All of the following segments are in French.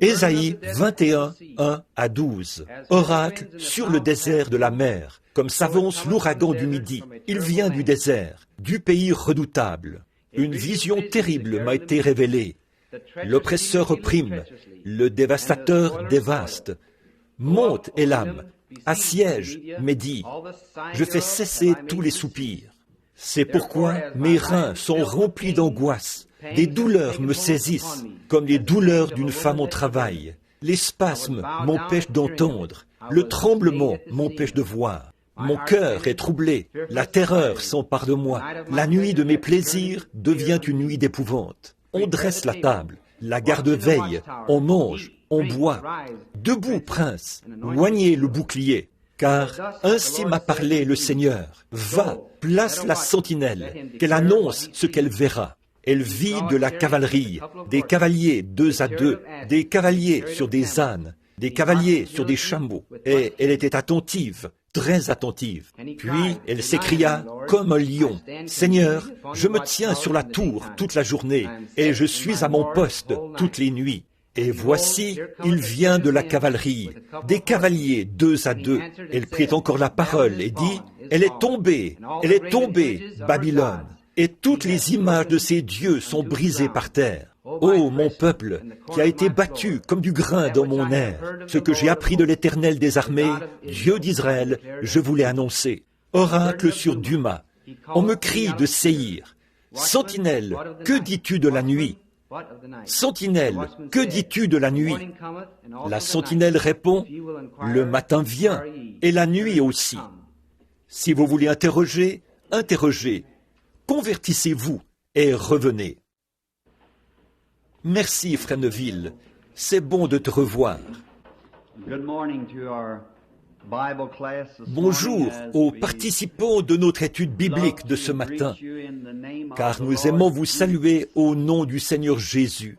Ésaïe 21, 1 à 12. Oracle sur le désert de la mer. Comme s'avance l'ouragan du midi. Il vient du désert, du pays redoutable. Une vision terrible m'a été révélée. L'oppresseur opprime, le dévastateur dévaste. Monte, Élam, assiège, Médie. Je fais cesser tous les soupirs. C'est pourquoi mes reins sont remplis d'angoisse. Des douleurs me saisissent, comme les douleurs d'une femme au travail. Les spasmes m'empêchent d'entendre. Le tremblement m'empêche de voir. Mon cœur est troublé. La terreur s'empare de moi. La nuit de mes plaisirs devient une nuit d'épouvante. On dresse la table. La garde veille. On mange. On boit. Debout, prince. Oignez le bouclier. Car ainsi m'a parlé le Seigneur. Va, place la sentinelle, qu'elle annonce ce qu'elle verra. Elle vit de la cavalerie, des cavaliers 2 à 2, des cavaliers sur des ânes, des cavaliers sur des chameaux. Et elle était attentive, très attentive. Puis elle s'écria comme un lion, « Seigneur, je me tiens sur la tour toute la journée, et je suis à mon poste toutes les nuits. Et voici, il vient de la cavalerie, des cavaliers 2 à 2. Elle prit encore la parole et dit, « Elle est tombée, Babylone, et toutes les images de ses dieux sont brisées par terre. Ô mon peuple, qui a été battu comme du grain dans mon air, ce que j'ai appris de l'Éternel des armées, Dieu d'Israël, je vous l'ai annoncé. Oracle sur Duma, on me crie de Séhir. Sentinelle, que dis-tu de la nuit ? Sentinelle, que dis-tu de la nuit ? La sentinelle répond, le matin vient, et la nuit aussi. Si vous voulez interroger, interrogez. Convertissez-vous et revenez. Merci, Fresneville. C'est bon de te revoir. Bonjour aux participants de notre étude biblique de ce matin, car nous aimons vous saluer au nom du Seigneur Jésus.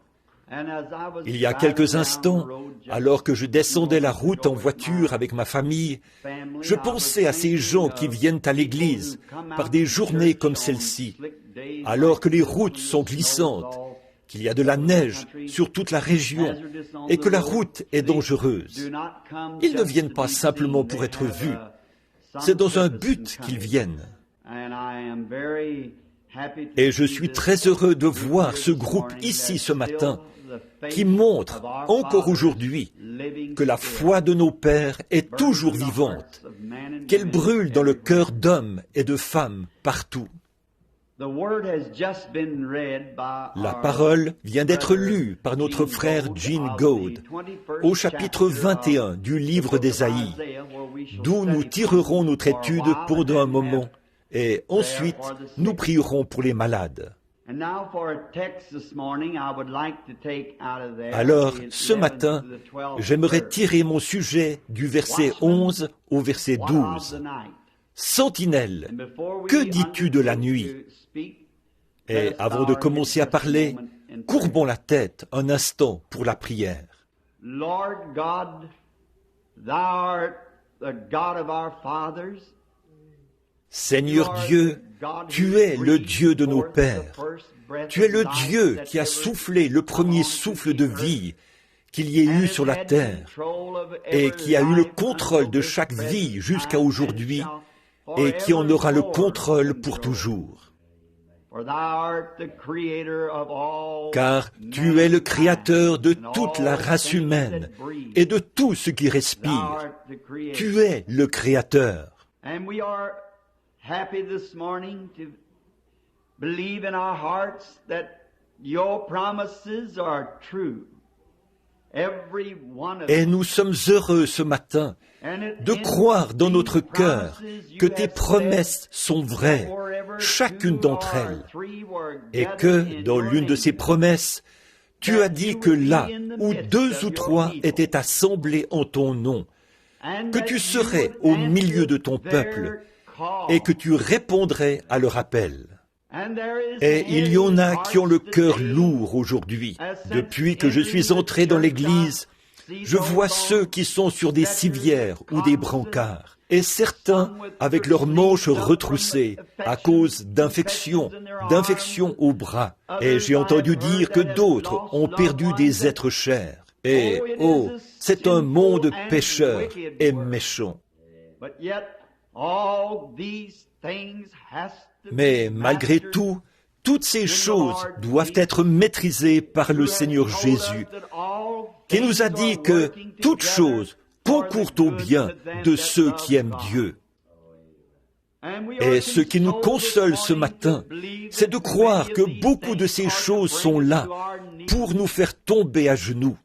Il y a quelques instants, alors que je descendais la route en voiture avec ma famille, je pensais à ces gens qui viennent à l'église par des journées comme celle-ci, alors que les routes sont glissantes, qu'il y a de la neige sur toute la région et que la route est dangereuse. Ils ne viennent pas simplement pour être vus, c'est dans un but qu'ils viennent. Et je suis très heureux de voir ce groupe ici ce matin qui montre encore aujourd'hui que la foi de nos pères est toujours vivante, qu'elle brûle dans le cœur d'hommes et de femmes partout. La parole vient d'être lue par notre frère Gene Gould au chapitre 21 du livre d'Ésaïe, d'où nous tirerons notre étude pendant un moment et ensuite nous prierons pour les malades. Alors, ce matin, j'aimerais tirer mon sujet du verset 11 au verset 12. Sentinelle, que dis-tu de la nuit ? Et avant de commencer à parler, courbons la tête un instant pour la prière. Lord God, thou art the God of our fathers. Seigneur Dieu, tu es le Dieu de nos pères. Tu es le Dieu qui a soufflé le premier souffle de vie qu'il y ait eu sur la terre et qui a eu le contrôle de chaque vie jusqu'à aujourd'hui et qui en aura le contrôle pour toujours. Car tu es le créateur de toute la race humaine et de tout ce qui respire. Tu es le créateur. Happy this morning to believe in our hearts that your promises are true. Every one of Et nous sommes heureux ce matin de croire dans notre cœur que tes promesses sont vraies, chacune d'entre elles, et que dans l'une de ces promesses, tu as dit que là où 2 ou 3 étaient assemblés en ton nom, que tu serais au milieu de ton peuple, et que tu répondrais à leur appel. Et il y en a qui ont le cœur lourd aujourd'hui. Depuis que je suis entré dans l'Église, je vois ceux qui sont sur des civières ou des brancards, et certains avec leurs manches retroussées à cause d'infections au bras. Et j'ai entendu dire que d'autres ont perdu des êtres chers. Et, oh, c'est un monde pécheur et méchant. Mais malgré tout, toutes ces choses doivent être maîtrisées par le Seigneur Jésus, qui nous a dit que toutes choses concourent au bien de ceux qui aiment Dieu. Et ce qui nous console ce matin, c'est de croire que beaucoup de ces choses sont là pour nous faire tomber à genoux.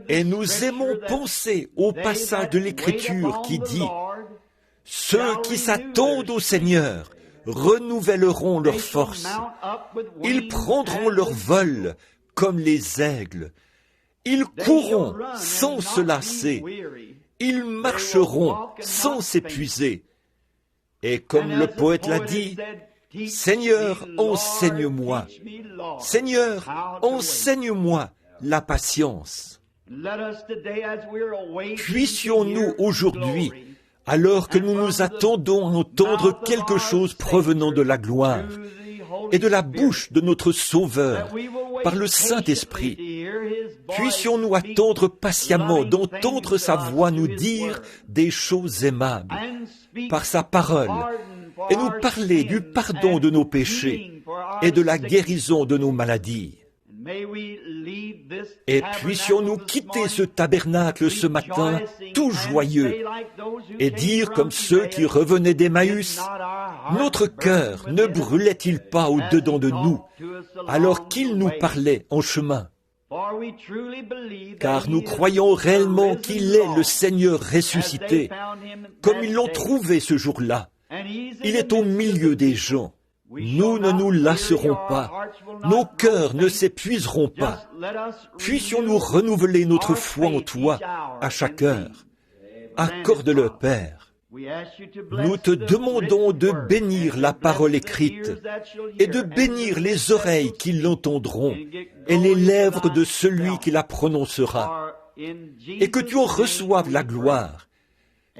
Et nous aimons penser au passage de l'Écriture qui dit « Ceux qui s'attendent au Seigneur renouvelleront leur force. Ils prendront leur vol comme les aigles. Ils courront sans se lasser. Ils marcheront sans s'épuiser. » Et comme le poète l'a dit, « Seigneur, enseigne-moi. Seigneur, enseigne-moi la patience. » Puissions-nous aujourd'hui, alors que nous nous attendons à entendre quelque chose provenant de la gloire et de la bouche de notre Sauveur par le Saint-Esprit, puissions-nous attendre patiemment d'entendre sa voix nous dire des choses aimables par sa parole et nous parler du pardon de nos péchés et de la guérison de nos maladies. Et puissions-nous quitter ce tabernacle ce matin tout joyeux et dire comme ceux qui revenaient d'Emmaüs, « Notre cœur ne brûlait-il pas au-dedans de nous alors qu'il nous parlait en chemin ?» Car nous croyons réellement qu'il est le Seigneur ressuscité, comme ils l'ont trouvé ce jour-là. Il est au milieu des gens. Nous ne nous lasserons pas, nos cœurs ne s'épuiseront pas. Puissions-nous renouveler notre foi en toi à chaque heure. Accorde-le, Père. Nous te demandons de bénir la parole écrite et de bénir les oreilles qui l'entendront et les lèvres de celui qui la prononcera, et que tu en reçoives la gloire,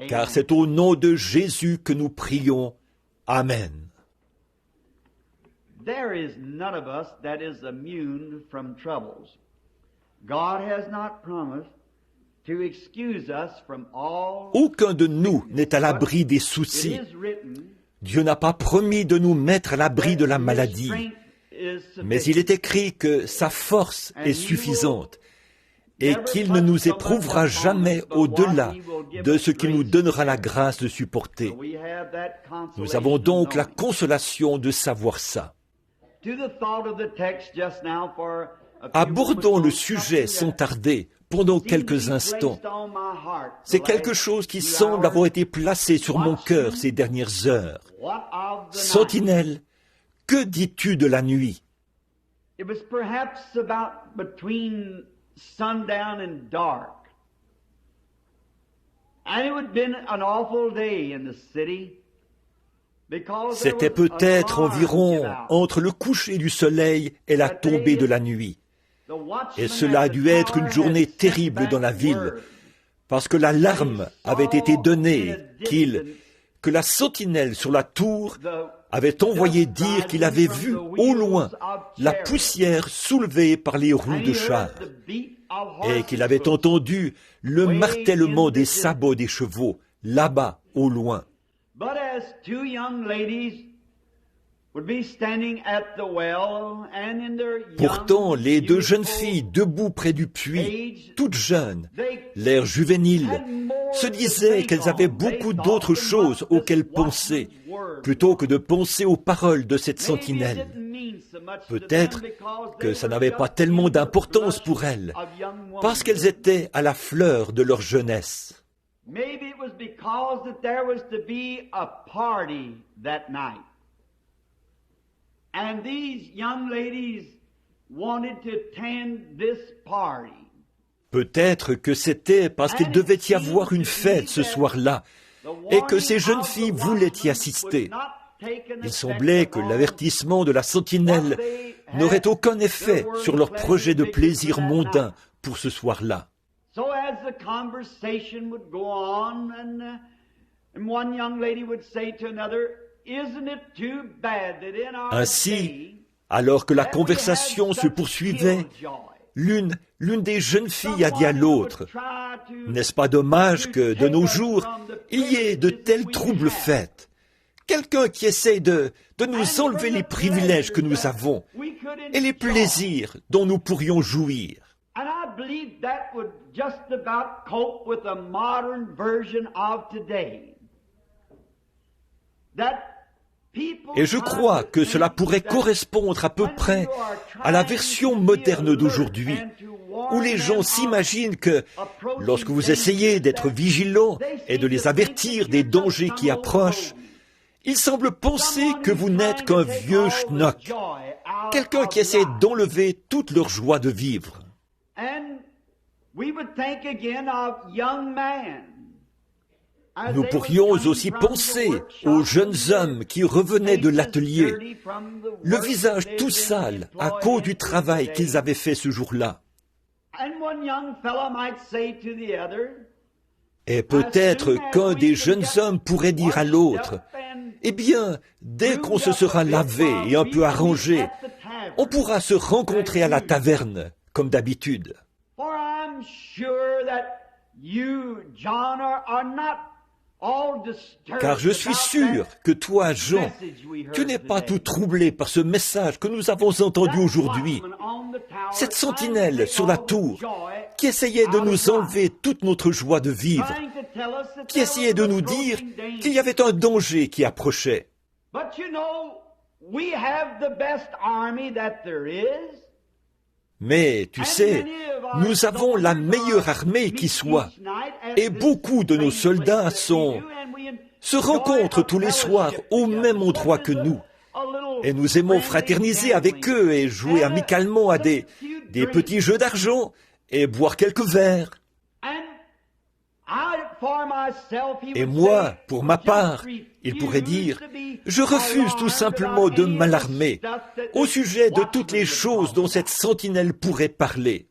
car c'est au nom de Jésus que nous prions. Amen. There is none of us that is immune from troubles. God has not promised to excuse us from all. Aucun de nous n'est à l'abri des soucis. Dieu n'a pas promis de nous mettre à l'abri de la maladie. Mais il est écrit que sa force est suffisante et qu'il ne nous éprouvera jamais au-delà de ce qu'il nous donnera la grâce de supporter. Nous avons donc la consolation de savoir ça. Abordons le sujet sans tarder pendant quelques instants. C'est quelque chose qui semble avoir été placé sur mon cœur ces dernières heures. Sentinelle, que dis-tu de la nuit? It was perhaps about between sundown and dark. And it would have been an awful day in the city. C'était peut-être environ entre le coucher du soleil et la tombée de la nuit. Et cela a dû être une journée terrible dans la ville, parce que l'alarme avait été donnée que la sentinelle sur la tour avait envoyé dire qu'il avait vu au loin la poussière soulevée par les roues de char, et qu'il avait entendu le martèlement des sabots des chevaux, là-bas, au loin. But as two young ladies would be standing at the well and in their young, Pourtant, les deux jeunes filles debout près du puits, toutes jeunes, l'air juvénile, se disaient qu'elles avaient beaucoup d'autres choses auxquelles penser, plutôt que de penser aux paroles de cette sentinelle. Peut-être que ça n'avait pas tellement d'importance pour elles, parce qu'elles étaient à la fleur de leur jeunesse. Maybe it was because that there was to be a party that night. And these young ladies wanted to attend this party. Peut-être que c'était parce qu'il devait y avoir une fête ce soir-là et que ces jeunes filles voulaient y assister. Il semblait que l'avertissement de la sentinelle n'aurait aucun effet sur leur projet de plaisir mondain pour ce soir-là. So as the conversation would go on, and one young lady would say to another, "Isn't it too bad that in our Ainsi, day, alors que la conversation se poursuivait, L'une des jeunes filles a dit à l'autre, « N'est-ce pas dommage que, de nos jours, il y ait de tels troubles faits? Quelqu'un qui essaye de nous enlever les privilèges que nous avons et les plaisirs dont nous pourrions jouir. » And I believe that would just about cope with the modern version of today. Et je crois que cela pourrait correspondre à peu près à la version moderne d'aujourd'hui, où les gens s'imaginent que, lorsque vous essayez d'être vigilant et de les avertir des dangers qui approchent, ils semblent penser que vous n'êtes qu'un vieux schnock, quelqu'un qui essaie d'enlever toute leur joie de vivre. Nous pourrions aussi penser aux jeunes hommes qui revenaient de l'atelier, le visage tout sale à cause du travail qu'ils avaient fait ce jour-là. Et peut-être qu'un des jeunes hommes pourrait dire à l'autre, « Eh bien, dès qu'on se sera lavé et un peu arrangé, on pourra se rencontrer à la taverne, comme d'habitude. » Car je suis sûr que toi, Jean, tu n'es pas tout troublé par ce message que nous avons entendu aujourd'hui. Cette sentinelle sur la tour qui essayait de nous enlever toute notre joie de vivre, qui essayait de nous dire qu'il y avait un danger qui approchait. Mais tu sais, nous avons la meilleure armée qui soit, et beaucoup de nos soldats se rencontrent tous les soirs au même endroit que nous, et nous aimons fraterniser avec eux et jouer amicalement à des petits jeux d'argent et boire quelques verres. Et moi, pour ma part, il pourrait dire, je refuse tout simplement de m'alarmer au sujet de toutes les choses dont cette sentinelle pourrait parler.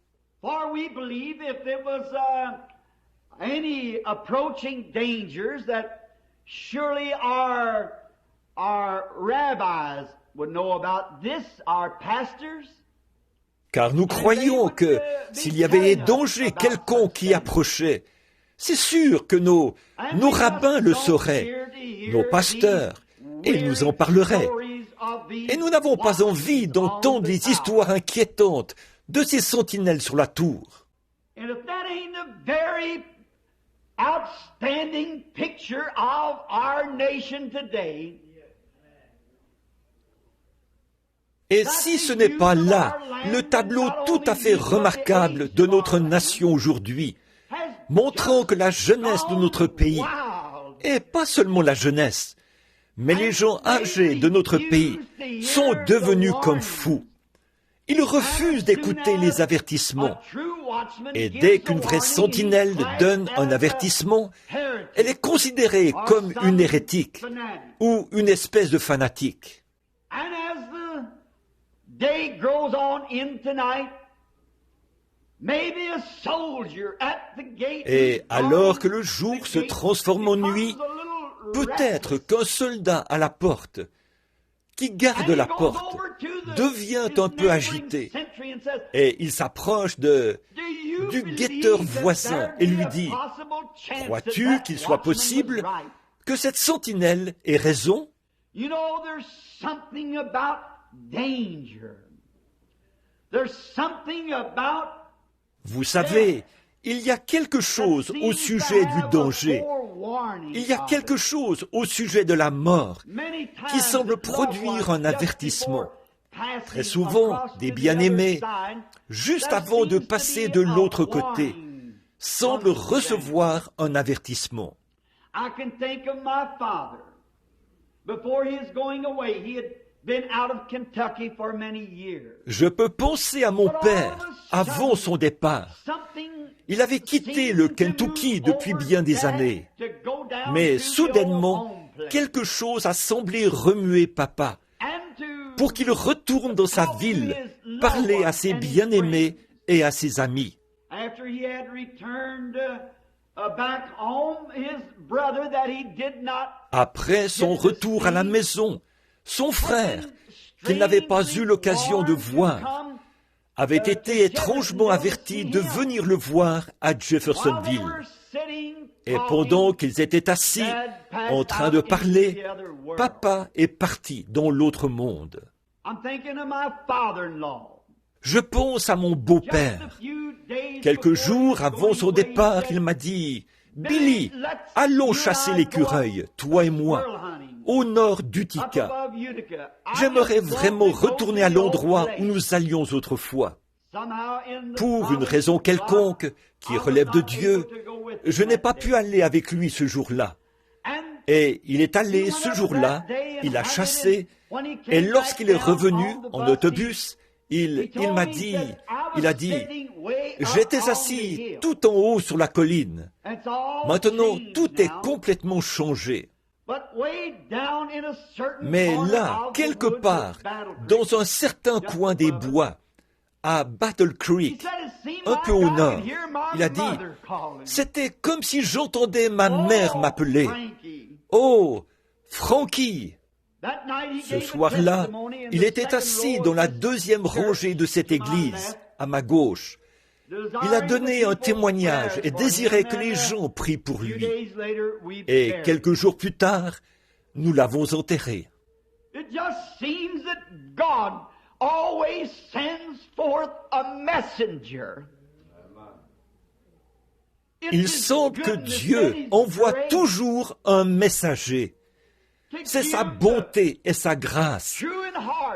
Car nous croyons que s'il y avait des dangers quelconques qui approchaient, c'est sûr que nos rabbins le sauraient, nos pasteurs, et ils nous en parleraient. Et nous n'avons pas envie d'entendre des histoires inquiétantes de ces sentinelles sur la tour. Et si ce n'est pas là le tableau tout à fait remarquable de notre nation aujourd'hui, montrant que la jeunesse de notre pays, et pas seulement la jeunesse, mais les gens âgés de notre pays, sont devenus comme fous. Ils refusent d'écouter les avertissements. Et dès qu'une vraie sentinelle donne un avertissement, elle est considérée comme une hérétique ou une espèce de fanatique. Et alors que le jour se transforme en nuit, peut-être qu'un soldat à la porte, qui garde la porte, devient un peu agité et il s'approche du guetteur voisin et lui dit « Crois-tu qu'il soit possible que cette sentinelle ait raison ?» Vous savez, il y a quelque chose au sujet du danger. Il y a quelque chose au sujet de la mort qui semble produire un avertissement. Très souvent, des bien-aimés, juste avant de passer de l'autre côté, semblent recevoir un avertissement. Je peux penser à mon père avant son départ. Il avait quitté le Kentucky depuis bien des années. Mais soudainement, quelque chose a semblé remuer papa pour qu'il retourne dans sa ville, parler à ses bien-aimés et à ses amis. Après son retour à la maison, son frère, qu'il n'avait pas eu l'occasion de voir, avaient été étrangement avertis de venir le voir à Jeffersonville. Et pendant qu'ils étaient assis, en train de parler, papa est parti dans l'autre monde. Je pense à mon beau-père. Quelques jours avant son départ, il m'a dit, « Billy, allons chasser l'écureuil, toi et moi, au nord d'Utica. J'aimerais vraiment retourner à l'endroit où nous allions autrefois. Pour une raison quelconque qui relève de Dieu, je n'ai pas pu aller avec lui ce jour-là. Et il est allé ce jour-là, il a chassé, et lorsqu'il est revenu en autobus, il a dit, j'étais assis tout en haut sur la colline. Maintenant, tout est complètement changé. Mais là, quelque part, dans un certain coin des bois, à Battle Creek, un peu au nord, il a dit, c'était comme si j'entendais ma mère m'appeler. Oh, Frankie! Ce soir-là, il était assis dans la deuxième rangée de cette église, à ma gauche. Il a donné un témoignage et désirait que les gens prient pour lui. Et quelques jours plus tard, nous l'avons enterré. Il semble que Dieu envoie toujours un messager. C'est sa bonté et sa grâce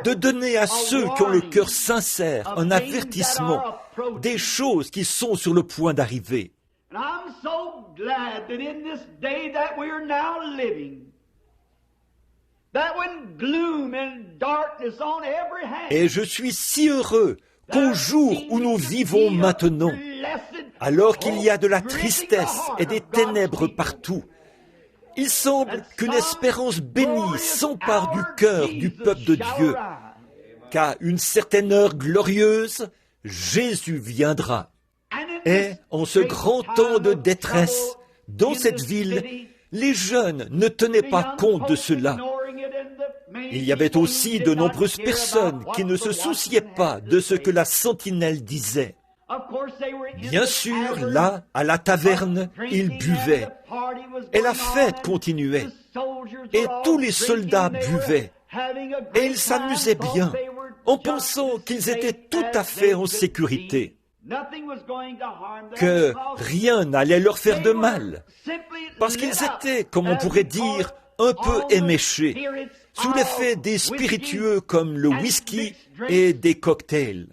de donner à ceux qui ont le cœur sincère un avertissement des choses qui sont sur le point d'arriver. Et je suis si heureux qu'au jour où nous vivons maintenant, alors qu'il y a de la tristesse et des ténèbres partout, il semble qu'une espérance bénie s'empare du cœur du peuple de Dieu, qu'à une certaine heure glorieuse, Jésus viendra. Et en ce grand temps de détresse, dans cette ville, les jeunes ne tenaient pas compte de cela. Il y avait aussi de nombreuses personnes qui ne se souciaient pas de ce que la sentinelle disait. Bien sûr, là, à la taverne, ils buvaient. Et la fête continuait. Et tous les soldats buvaient. Et ils s'amusaient bien, en pensant qu'ils étaient tout à fait en sécurité. Que rien n'allait leur faire de mal. Parce qu'ils étaient, comme on pourrait dire, un peu éméchés, sous l'effet des spiritueux comme le whisky et des cocktails.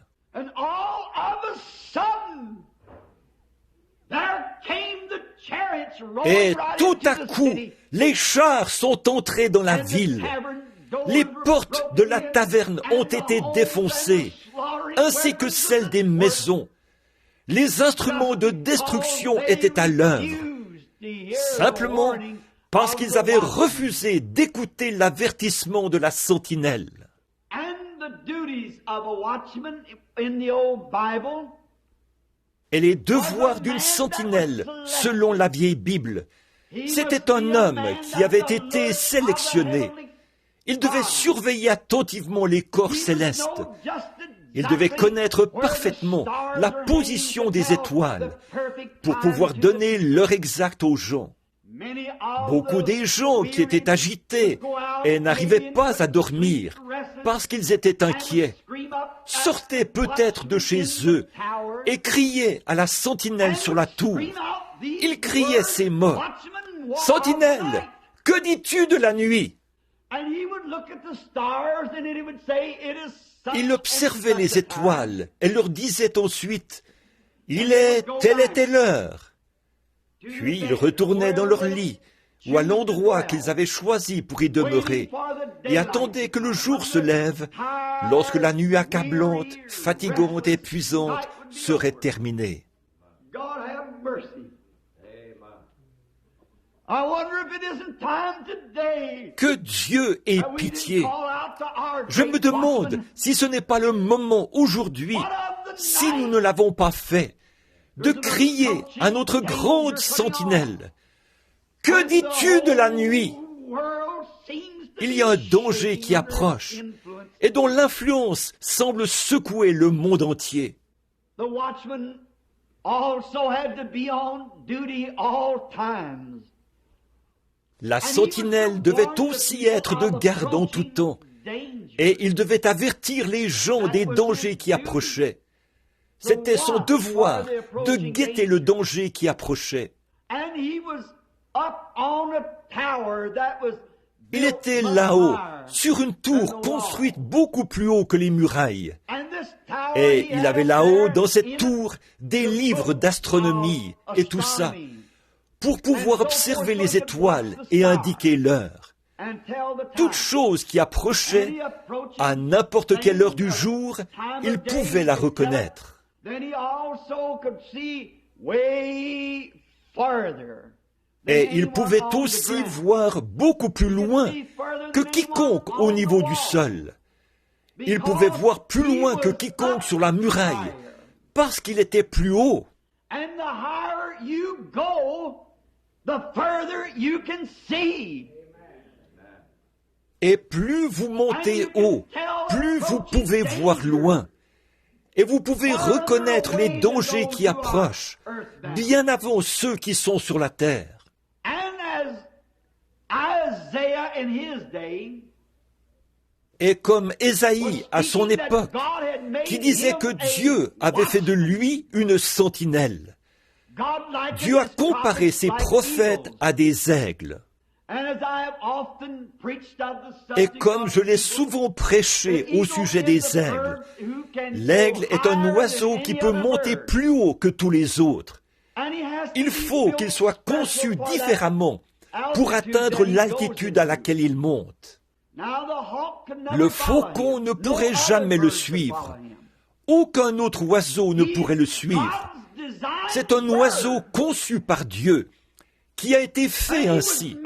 Et tout à coup, les chars sont entrés dans la ville. Les portes de la taverne ont été défoncées, ainsi que celles des maisons. Les instruments de destruction étaient à l'œuvre, simplement parce qu'ils avaient refusé d'écouter l'avertissement de la sentinelle. Et les devoirs d'une sentinelle, selon la vieille Bible, c'était un homme qui avait été sélectionné. Il devait surveiller attentivement les corps célestes. Il devait connaître parfaitement la position des étoiles pour pouvoir donner l'heure exacte aux gens. Beaucoup des gens qui étaient agités et n'arrivaient pas à dormir parce qu'ils étaient inquiets sortaient peut-être de chez eux et criaient à la sentinelle sur la tour. Ils criaient ces mots: « Sentinelle, que dis-tu de la nuit ?» Il observait les étoiles et leur disait ensuite: « Il est telle et telle heure. » Puis ils retournaient dans leur lit ou à l'endroit qu'ils avaient choisi pour y demeurer et attendaient que le jour se lève lorsque la nuit accablante, fatigante et épuisante serait terminée. Que Dieu ait pitié. Je me demande si ce n'est pas le moment aujourd'hui, si nous ne l'avons pas fait, de crier à notre grande sentinelle: « Que dis-tu de la nuit ?» Il y a un danger qui approche, et dont l'influence semble secouer le monde entier. The watchman also had to be on duty all times. La sentinelle devait aussi être de garde en tout temps, et il devait avertir les gens des dangers qui approchaient. C'était son devoir de guetter le danger qui approchait. Il était là-haut, sur une tour construite beaucoup plus haut que les murailles. Et il avait là-haut, dans cette tour, des livres d'astronomie et tout ça, pour pouvoir observer les étoiles et indiquer l'heure. Toute chose qui approchait, à n'importe quelle heure du jour, il pouvait la reconnaître. Et il pouvait aussi voir beaucoup plus loin que quiconque au niveau du sol. Il pouvait voir plus loin que quiconque sur la muraille, parce qu'il était plus haut. Et plus vous montez haut, plus vous pouvez voir loin. Et vous pouvez reconnaître les dangers qui approchent, bien avant ceux qui sont sur la terre. Et comme Ésaïe à son époque, qui disait que Dieu avait fait de lui une sentinelle, Dieu a comparé ses prophètes à des aigles. Et comme je l'ai souvent prêché au sujet des aigles, l'aigle est un oiseau qui peut monter plus haut que tous les autres. Il faut qu'il soit conçu différemment pour atteindre l'altitude à laquelle il monte. Le faucon ne pourrait jamais le suivre. Aucun autre oiseau ne pourrait le suivre. C'est un oiseau conçu par Dieu, qui a été fait ainsi.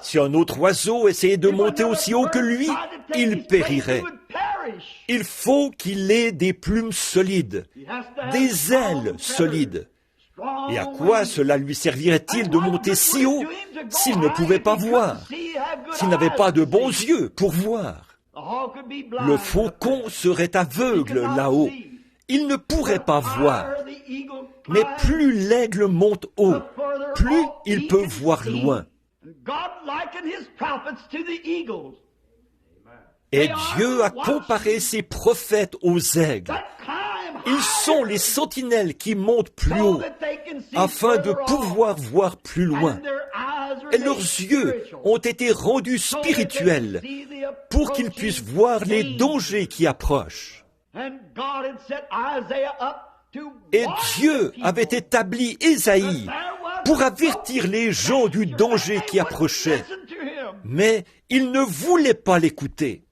Si un autre oiseau essayait de monter aussi haut que lui, il périrait. Il faut qu'il ait des plumes solides, des ailes solides. Et à quoi cela lui servirait-il de monter si haut s'il ne pouvait pas voir, s'il n'avait pas de bons yeux pour voir? Le faucon serait aveugle là-haut. Il ne pourrait pas voir. Mais plus l'aigle monte haut, plus il peut voir loin. Et Dieu a comparé ses prophètes aux aigles. Ils sont les sentinelles qui montent plus haut, afin de pouvoir voir plus loin. Et leurs yeux ont été rendus spirituels, pour qu'ils puissent voir les dangers qui approchent. Et Dieu avait établi Ésaïe pour avertir les gens du danger qui approchait. Mais ils ne voulaient pas l'écouter.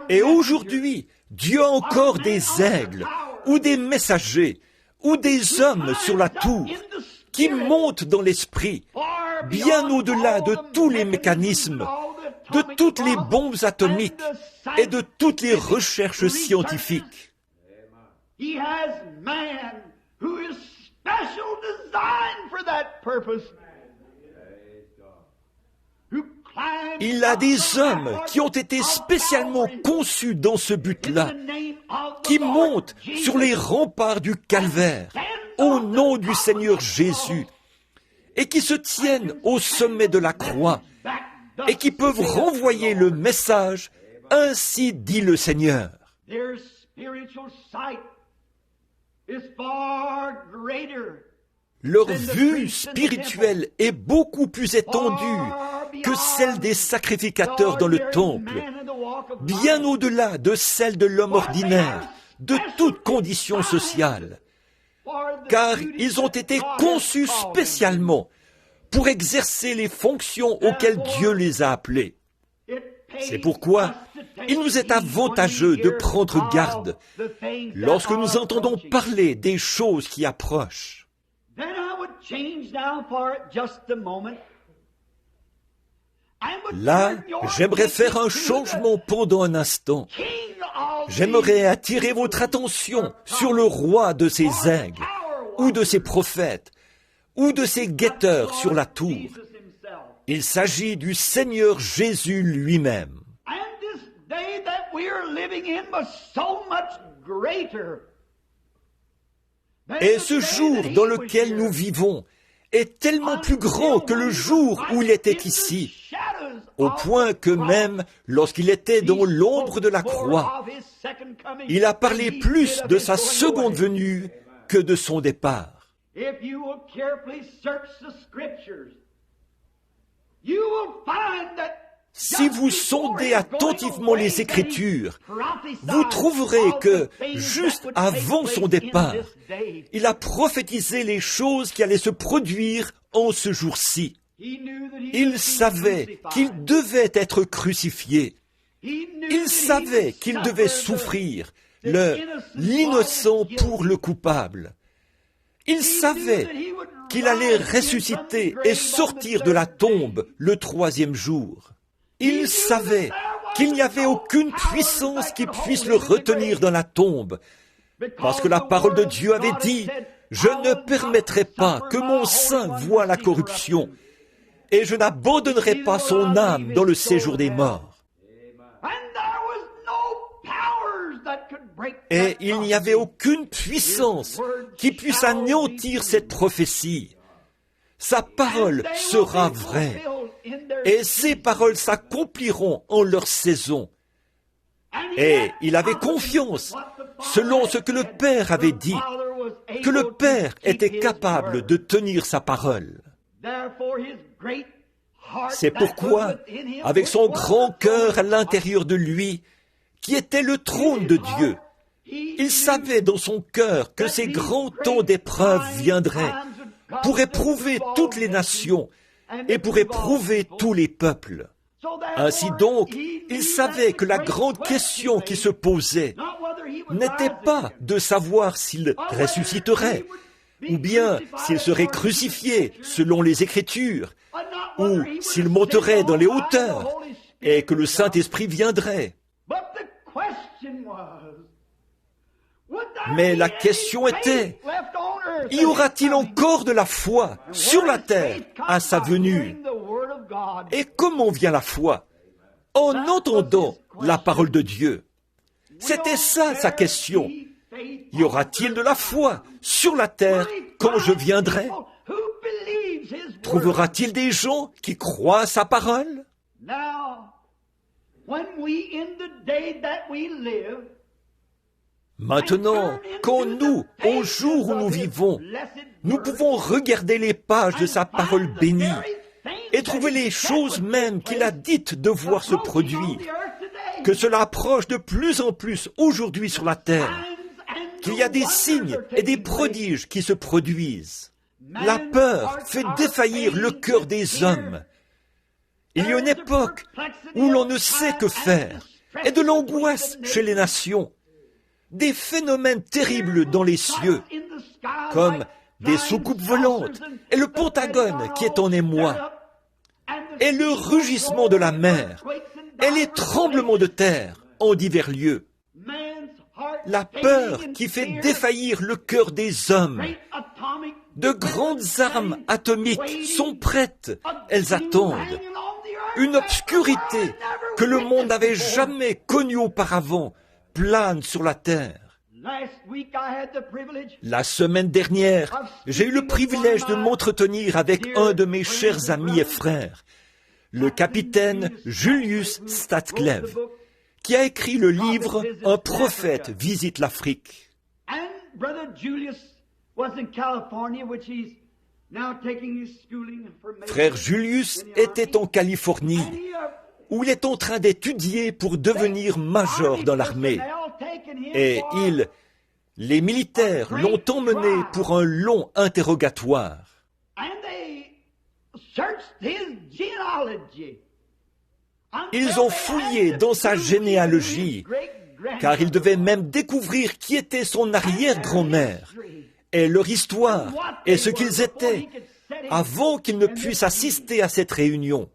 Et aujourd'hui, Dieu a encore des aigles, ou des messagers, ou des hommes sur la tour, qui montent dans l'esprit, bien au-delà de tous les mécanismes, de toutes les bombes atomiques et de toutes les recherches scientifiques. Il a des hommes qui ont été spécialement conçus dans ce but-là, qui montent sur les remparts du calvaire, au nom du Seigneur Jésus, et qui se tiennent au sommet de la croix, et qui peuvent renvoyer le message, ainsi dit le Seigneur. Leur vue spirituelle est beaucoup plus étendue que celle des sacrificateurs dans le temple, bien au-delà de celle de l'homme ordinaire, de toute condition sociale, car ils ont été conçus spécialement pour exercer les fonctions auxquelles Dieu les a appelés. C'est pourquoi il nous est avantageux de prendre garde lorsque nous entendons parler des choses qui approchent. Là, j'aimerais faire un changement pendant un instant. J'aimerais attirer votre attention sur le roi de ces aigles, ou de ces prophètes, ou de ses guetteurs sur la tour. Il s'agit du Seigneur Jésus lui-même. Et ce jour dans lequel nous vivons est tellement plus grand que le jour où il était ici, au point que même lorsqu'il était dans l'ombre de la croix, il a parlé plus de sa seconde venue que de son départ. Si vous sondez attentivement les Écritures, vous trouverez que, juste avant son départ, il a prophétisé les choses qui allaient se produire en ce jour-ci. Il savait qu'il devait être crucifié. Il savait qu'il devait souffrir, l'innocent pour le coupable. Il savait qu'il allait ressusciter et sortir de la tombe le troisième jour. Il savait qu'il n'y avait aucune puissance qui puisse le retenir dans la tombe, parce que la parole de Dieu avait dit « Je ne permettrai pas que mon saint voie la corruption, et je n'abandonnerai pas son âme dans le séjour des morts. » Et il n'y avait aucune puissance qui puisse anéantir cette prophétie. Sa parole sera vraie, et ses paroles s'accompliront en leur saison. Et il avait confiance, selon ce que le Père avait dit, que le Père était capable de tenir sa parole. C'est pourquoi, avec son grand cœur à l'intérieur de lui, qui était le trône de Dieu, il savait dans son cœur que ces grands temps d'épreuve viendraient pour éprouver toutes les nations et pour éprouver tous les peuples. Ainsi donc, il savait que la grande question qui se posait n'était pas de savoir s'il ressusciterait, ou bien s'il serait crucifié selon les Écritures, ou s'il monterait dans les hauteurs et que le Saint-Esprit viendrait. Mais la question était, y aura-t-il encore de la foi sur la terre à sa venue? Et comment vient la foi? En entendant la parole de Dieu. C'était ça sa question. Y aura-t-il de la foi sur la terre quand je viendrai? Trouvera-t-il des gens qui croient à sa parole? Maintenant, quand nous, au jour où nous vivons, nous pouvons regarder les pages de sa parole bénie et trouver les choses même qu'il a dites devoir se produire, que cela approche de plus en plus aujourd'hui sur la terre, qu'il y a des signes et des prodiges qui se produisent. La peur fait défaillir le cœur des hommes. Il y a une époque où l'on ne sait que faire, et de l'angoisse chez les nations. Des phénomènes terribles dans les cieux, comme des soucoupes volantes et le Pentagone qui est en émoi, et le rugissement de la mer, et les tremblements de terre en divers lieux. La peur qui fait défaillir le cœur des hommes. De grandes armes atomiques sont prêtes, elles attendent. Une obscurité que le monde n'avait jamais connue auparavant plane sur la terre. La semaine dernière, j'ai eu le privilège de m'entretenir avec un de mes chers amis et frères, le capitaine Julius Statcliffe, qui a écrit le livre « Un prophète visite l'Afrique ». Frère Julius était en Californie, où il est en train d'étudier pour devenir major dans l'armée. Et les militaires l'ont emmené pour un long interrogatoire. Ils ont fouillé dans sa généalogie, car ils devaient même découvrir qui était son arrière-grand-mère, et leur histoire, et ce qu'ils étaient, avant qu'ils ne puissent assister à cette réunion.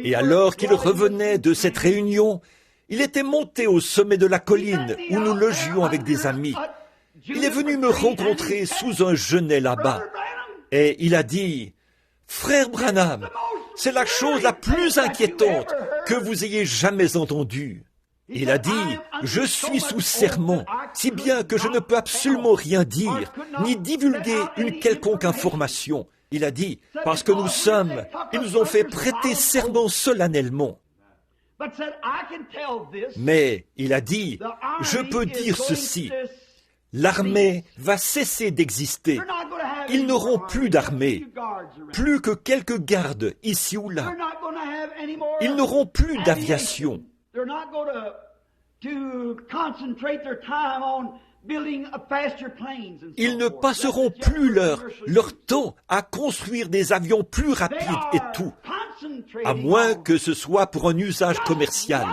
Et alors qu'il revenait de cette réunion, Il était monté au sommet de la colline où nous logions avec des amis. Il est venu me rencontrer sous un genêt là-bas. Et il a dit, « Frère Branham, c'est la chose la plus inquiétante que vous ayez jamais entendue. » Il a dit, « Je suis sous serment, si bien que je ne peux absolument rien dire, ni divulguer une quelconque information. » Il a dit, « Parce que ils nous ont fait prêter serment solennellement. » Mais il a dit, « Je peux dire ceci. L'armée va cesser d'exister. Ils n'auront plus d'armée, plus que quelques gardes ici ou là. Ils n'auront plus d'aviation. Ils ne passeront plus leur temps à construire des avions plus rapides et tout, à moins que ce soit pour un usage commercial.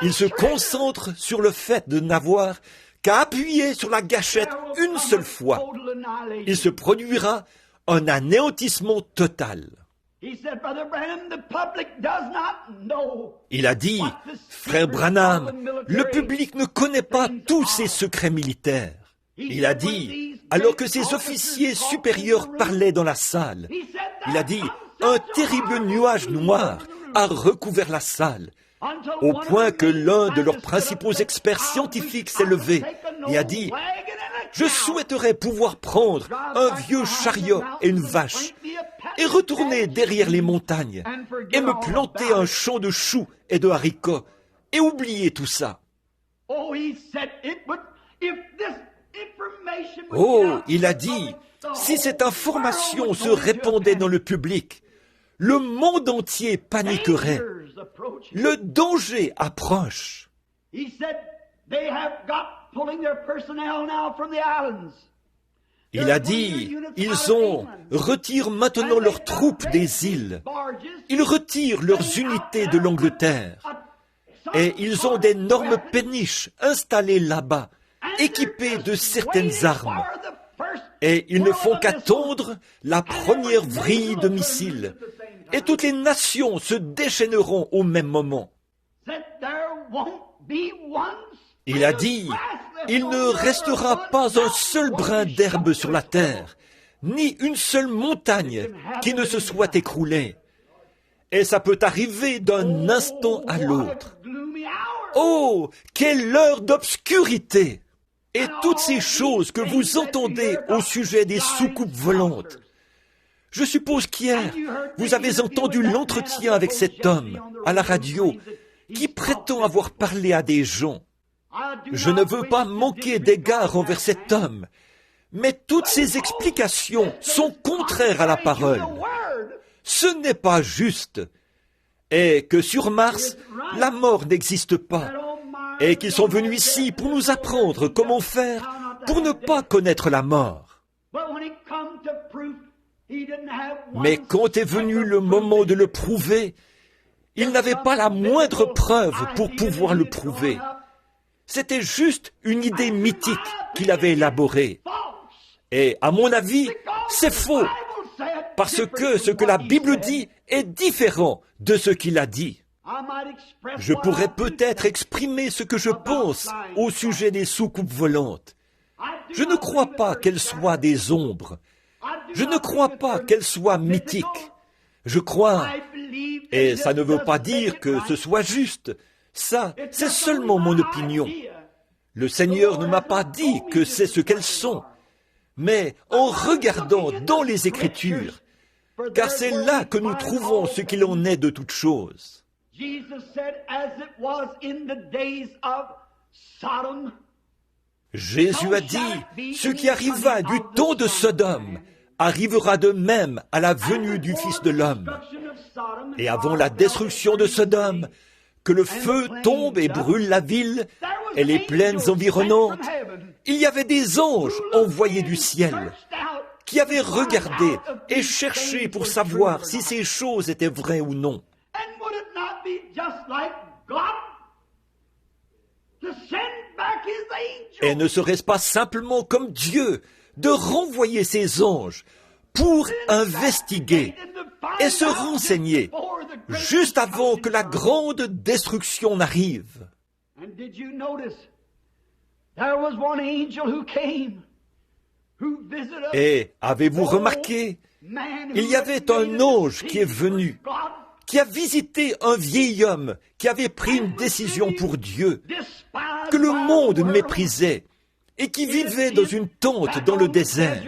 Ils se concentrent sur le fait de n'avoir qu'à appuyer sur la gâchette une seule fois. Il se produira un anéantissement total. Il a dit, « Frère Branham, le public ne connaît pas tous ces secrets militaires. » Il a dit, alors que ses officiers supérieurs parlaient dans la salle, il a dit, « Un terrible nuage noir a recouvert la salle, au point que l'un de leurs principaux experts scientifiques s'est levé et a dit, « Je souhaiterais pouvoir prendre un vieux chariot et une vache et retourner derrière les montagnes et me planter un champ de choux et de haricots et oublier tout ça. » Oh, il a dit, si cette information se répandait dans le public, le monde entier paniquerait. Le danger approche. Il a dit, ils retirent maintenant leurs troupes des îles. Ils retirent leurs unités de l'Angleterre. Et ils ont d'énormes péniches installées là-bas, équipées de certaines armes. Et ils ne font qu'attendre la première vrille de missiles. Et toutes les nations se déchaîneront au même moment. Il a dit, il ne restera pas un seul brin d'herbe sur la terre, ni une seule montagne qui ne se soit écroulée. Et ça peut arriver d'un instant à l'autre. Oh, quelle heure d'obscurité! Et toutes ces choses que vous entendez au sujet des soucoupes volantes. Je suppose qu'hier, vous avez entendu l'entretien avec cet homme à la radio qui prétend avoir parlé à des gens. Je ne veux pas manquer d'égard envers cet homme, mais toutes ces explications sont contraires à la parole. Ce n'est pas juste. Et que sur Mars, la mort n'existe pas. Et qu'ils sont venus ici pour nous apprendre comment faire pour ne pas connaître la mort. Mais quand est venu le moment de le prouver, il n'avait pas la moindre preuve pour pouvoir le prouver. C'était juste une idée mythique qu'il avait élaborée. Et à mon avis, c'est faux, parce que ce que la Bible dit est différent de ce qu'il a dit. Je pourrais peut-être exprimer ce que je pense au sujet des soucoupes volantes. Je ne crois pas qu'elles soient des ombres. Je ne crois pas qu'elles soient mythiques. Je crois, et ça ne veut pas dire que ce soit juste. Ça, c'est seulement mon opinion. Le Seigneur ne m'a pas dit que c'est ce qu'elles sont, mais en regardant dans les Écritures, car c'est là que nous trouvons ce qu'il en est de toutes choses. Jésus a dit, ce qui arriva du temps de Sodome arrivera de même à la venue du Fils de l'homme. Et avant la destruction de Sodome, que le feu tombe et brûle la ville et les plaines environnantes, il y avait des anges envoyés du ciel qui avaient regardé et cherché pour savoir si ces choses étaient vraies ou non. Et ne serait-ce pas simplement comme Dieu de renvoyer ses anges pour investiguer et se renseigner juste avant que la grande destruction n'arrive. And did you notice there was one angel who came, who visited us. Et avez-vous remarqué, il y avait un ange qui est venu, qui a visité un vieil homme qui avait pris une décision pour Dieu, que le monde méprisait, et qui vivait dans une tente dans le désert,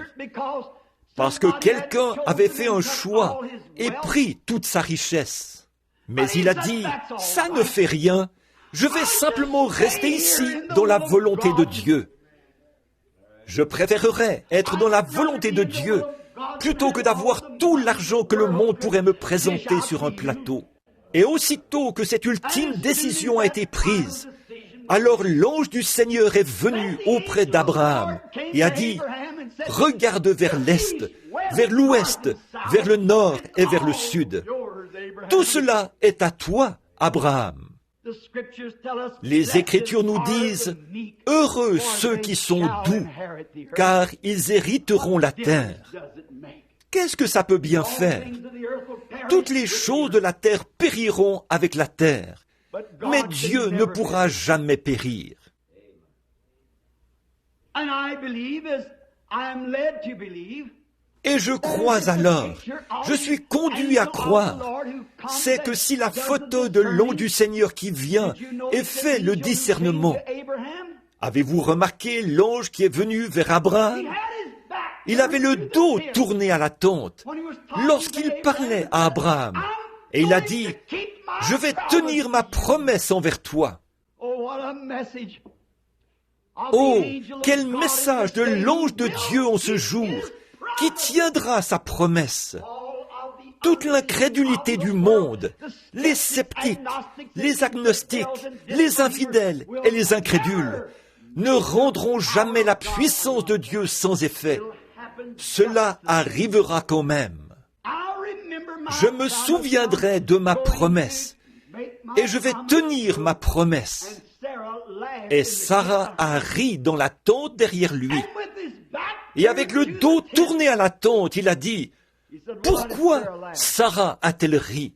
parce que quelqu'un avait fait un choix et pris toute sa richesse. Mais il a dit, ça ne fait rien, je vais simplement rester ici dans la volonté de Dieu. Je préférerais être dans la volonté de Dieu plutôt que d'avoir tout l'argent que le monde pourrait me présenter sur un plateau. Et aussitôt que cette ultime décision a été prise, alors l'ange du Seigneur est venu auprès d'Abraham et a dit, « Regarde vers l'est, vers l'ouest, vers le nord et vers le sud. Tout cela est à toi, Abraham. » Les Écritures nous disent, « Heureux ceux qui sont doux, car ils hériteront la terre. » Qu'est-ce que ça peut bien faire? Toutes les choses de la terre périront avec la terre, mais Dieu ne pourra jamais périr. Et je crois alors, je suis conduit à croire, c'est que si la photo de l'ange du Seigneur qui vient et fait le discernement, avez-vous remarqué l'ange qui est venu vers Abraham? Il avait le dos tourné à la tente lorsqu'il parlait à Abraham. Et il a dit, « Je vais tenir ma promesse envers toi. » Oh, quel message de l'ange de Dieu en ce jour, qui tiendra sa promesse. Toute l'incrédulité du monde, les sceptiques, les agnostiques, les infidèles et les incrédules ne rendront jamais la puissance de Dieu sans effet. Cela arrivera quand même. Je me souviendrai de ma promesse et je vais tenir ma promesse. Et Sarah a ri dans la tente derrière lui. Et avec le dos tourné à la tente, il a dit, « Pourquoi Sarah a-t-elle ri ?»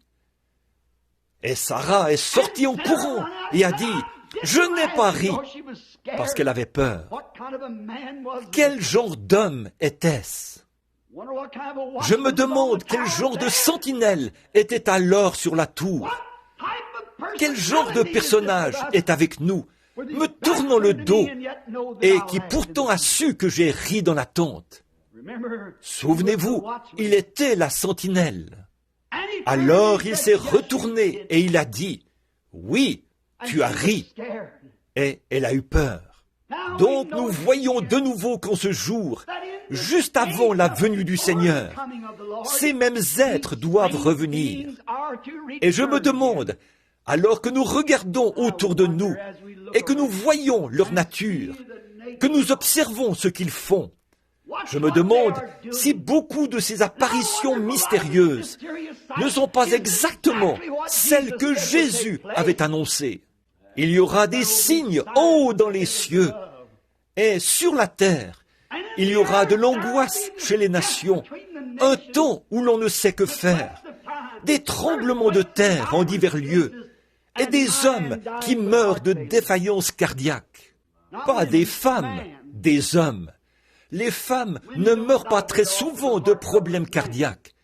Et Sarah est sortie en courant et a dit, « Je n'ai pas ri » parce qu'elle avait peur. Quel genre d'homme était-ce? Je me demande quel genre de sentinelle était alors sur la tour. Quel genre de personnage est avec nous, me tournant le dos, et qui pourtant a su que j'ai ri dans la tente. Souvenez-vous, il était la sentinelle. Alors il s'est retourné et il a dit, « Oui, tu as ri. » Et elle a eu peur. Donc nous voyons de nouveau qu'en ce jour, juste avant la venue du Seigneur, ces mêmes êtres doivent revenir. Et je me demande, alors que nous regardons autour de nous et que nous voyons leur nature, que nous observons ce qu'ils font, je me demande si beaucoup de ces apparitions mystérieuses ne sont pas exactement celles que Jésus avait annoncées. Il y aura des signes haut dans les cieux et sur la terre. Il y aura de l'angoisse chez les nations, un temps où l'on ne sait que faire, des tremblements de terre en divers lieux et des hommes qui meurent de défaillance cardiaque. Pas des femmes, des hommes. Les femmes ne meurent pas très souvent de problèmes cardiaques.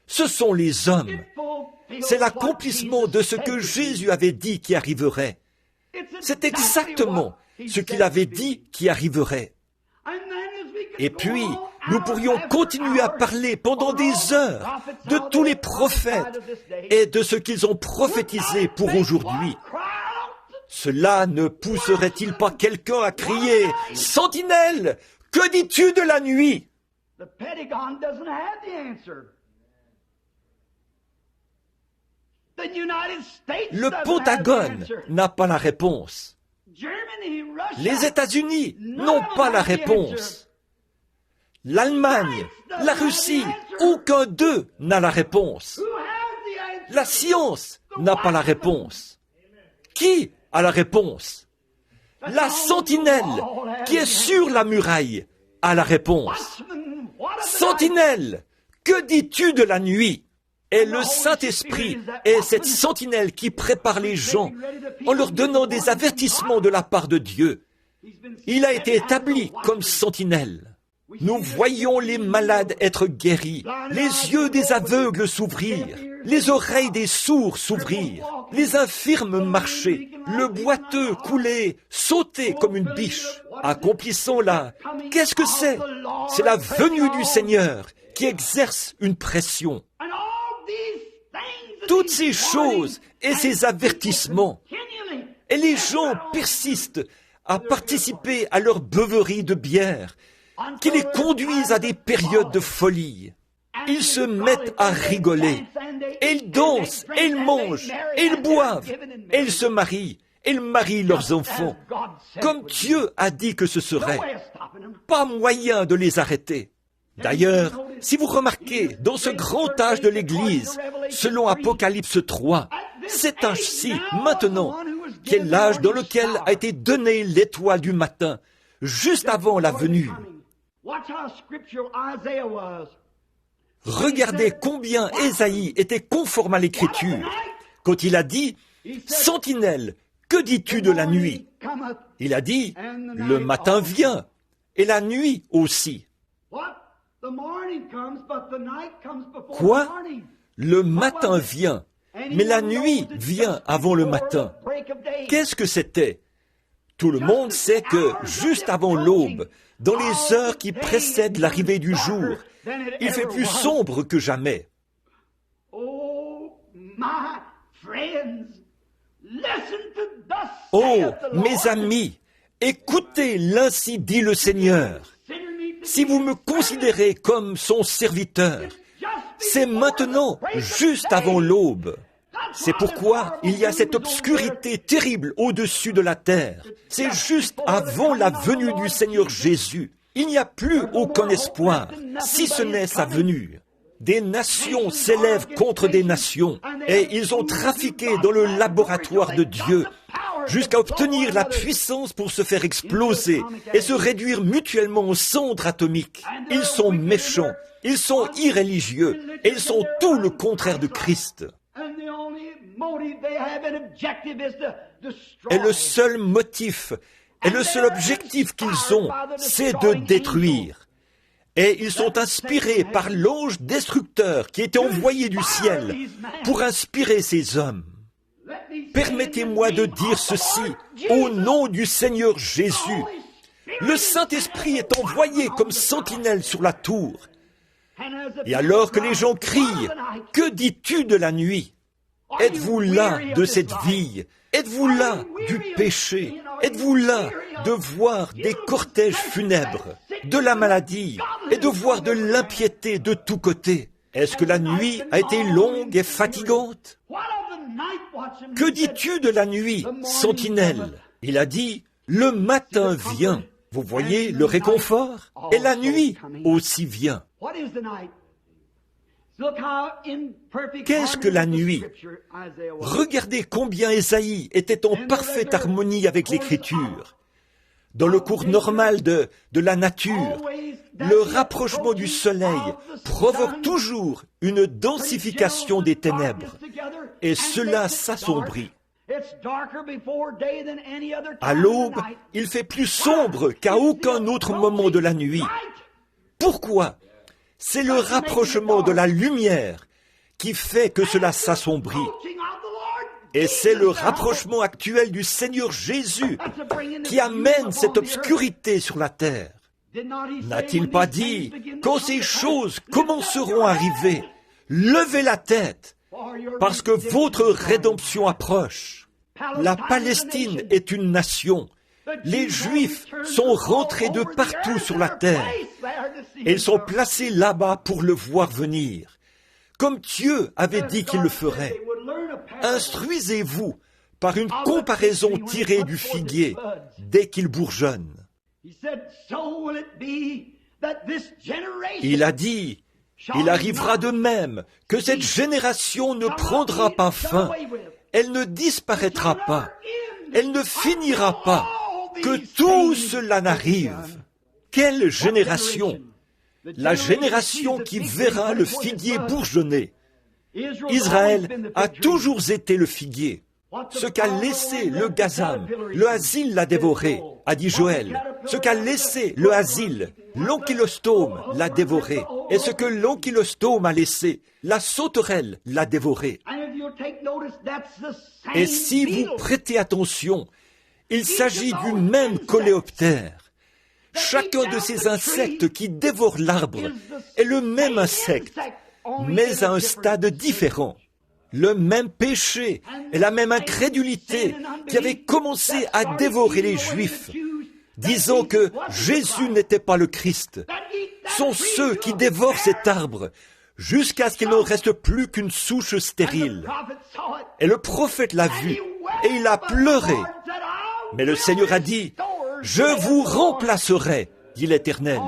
Ce sont les hommes. C'est l'accomplissement de ce que Jésus avait dit qui arriverait. C'est exactement ce qu'il avait dit qui arriverait. Et puis, nous pourrions continuer à parler pendant des heures de tous les prophètes et de ce qu'ils ont prophétisé pour aujourd'hui. Cela ne pousserait-il pas quelqu'un à crier « Sentinelle, que dis-tu de la nuit ?» Le Pentagone n'a pas la réponse. Les États-Unis n'ont pas la réponse. L'Allemagne, la Russie, aucun d'eux n'a la réponse. La science n'a pas la réponse. Qui a la réponse? La sentinelle qui est sur la muraille a la réponse. Sentinelle, que dis-tu de la nuit? Et le Saint-Esprit est cette sentinelle qui prépare les gens en leur donnant des avertissements de la part de Dieu. Il a été établi comme sentinelle. Nous voyons les malades être guéris, les yeux des aveugles s'ouvrir, les oreilles des sourds s'ouvrir, les infirmes marcher, le boiteux couler, sauter comme une biche. Accomplissons là. Qu'est-ce que c'est? C'est la venue du Seigneur qui exerce une pression. Toutes ces choses et ces avertissements, et les gens persistent à participer à leur beuverie de bière, qui les conduisent à des périodes de folie. Ils se mettent à rigoler, et ils dansent, et ils mangent, et ils boivent, et ils se marient, et ils marient leurs enfants, comme Dieu a dit que ce serait. Pas moyen de les arrêter. D'ailleurs, si vous remarquez, dans ce grand âge de l'Église, selon Apocalypse 3, cet âge-ci, maintenant, qui est l'âge dans lequel a été donnée l'étoile du matin, juste avant la venue. Regardez combien Ésaïe était conforme à l'Écriture, quand il a dit « Sentinelle, que dis-tu de la nuit ?» Il a dit « Le matin vient, et la nuit aussi. » Quoi? Le matin vient, mais la nuit vient avant le matin. Qu'est-ce que c'était? Tout le monde sait que, juste avant l'aube, dans les heures qui précèdent l'arrivée du jour, il fait plus sombre que jamais. Oh, mes amis, écoutez, l'ainsi dit le Seigneur. Si vous me considérez comme son serviteur, c'est maintenant, juste avant l'aube. C'est pourquoi il y a cette obscurité terrible au-dessus de la terre. C'est juste avant la venue du Seigneur Jésus. Il n'y a plus aucun espoir, si ce n'est sa venue. Des nations s'élèvent contre des nations, et ils ont trafiqué dans le laboratoire de Dieu, jusqu'à obtenir la puissance pour se faire exploser et se réduire mutuellement aux cendres atomiques. Ils sont méchants, ils sont irréligieux, et ils sont tout le contraire de Christ. Et le seul motif, et le seul objectif qu'ils ont, c'est de détruire. Et ils sont inspirés par l'ange destructeur qui était envoyé du ciel pour inspirer ces hommes. Permettez-moi de dire ceci au nom du Seigneur Jésus. Le Saint-Esprit est envoyé comme sentinelle sur la tour. Et alors que les gens crient, « Que dis-tu de la nuit ?» Êtes-vous là de cette vie? Êtes-vous là du péché? Êtes-vous là de voir des cortèges funèbres, de la maladie et de voir de l'impiété de tous côtés? Est-ce que la nuit a été longue et fatigante? Que dis-tu de la nuit, sentinelle? Il a dit, le matin vient. Vous voyez le réconfort? Et la nuit aussi vient. Qu'est-ce que la nuit? Regardez combien Ésaïe était en parfaite harmonie avec l'Écriture. Dans le cours normal de la nature, le rapprochement du soleil provoque toujours une densification des ténèbres, et cela s'assombrit. À l'aube, il fait plus sombre qu'à aucun autre moment de la nuit. Pourquoi? C'est le rapprochement de la lumière qui fait que cela s'assombrit. Et c'est le rapprochement actuel du Seigneur Jésus qui amène cette obscurité sur la terre. N'a-t-il pas dit, quand ces choses commenceront à arriver, levez la tête, parce que votre rédemption approche. La Palestine est une nation. Les Juifs sont rentrés de partout sur la terre. Et ils sont placés là-bas pour le voir venir, comme Dieu avait dit qu'il le ferait. Instruisez-vous par une comparaison tirée du figuier dès qu'il bourgeonne. Il a dit, il arrivera de même que cette génération ne prendra pas fin, elle ne disparaîtra pas, elle ne finira pas, que tout cela n'arrive. Quelle génération! La génération qui verra le figuier bourgeonner. Israël a toujours été le figuier. Ce qu'a laissé le gazam, le asile l'a dévoré, a dit Joël. Ce qu'a laissé le asile, l'ankylostome l'a dévoré. Et ce que l'ankylostome a laissé, la sauterelle l'a dévoré. Et si vous prêtez attention, il s'agit du même coléoptère. Chacun de ces insectes qui dévorent l'arbre est le même insecte, mais à un stade différent. Le même péché et la même incrédulité qui avait commencé à dévorer les Juifs, disant que Jésus n'était pas le Christ, sont ceux qui dévorent cet arbre jusqu'à ce qu'il n'en reste plus qu'une souche stérile. Et le prophète l'a vu et il a pleuré. Mais le Seigneur a dit, « Je vous remplacerai, dit l'Éternel,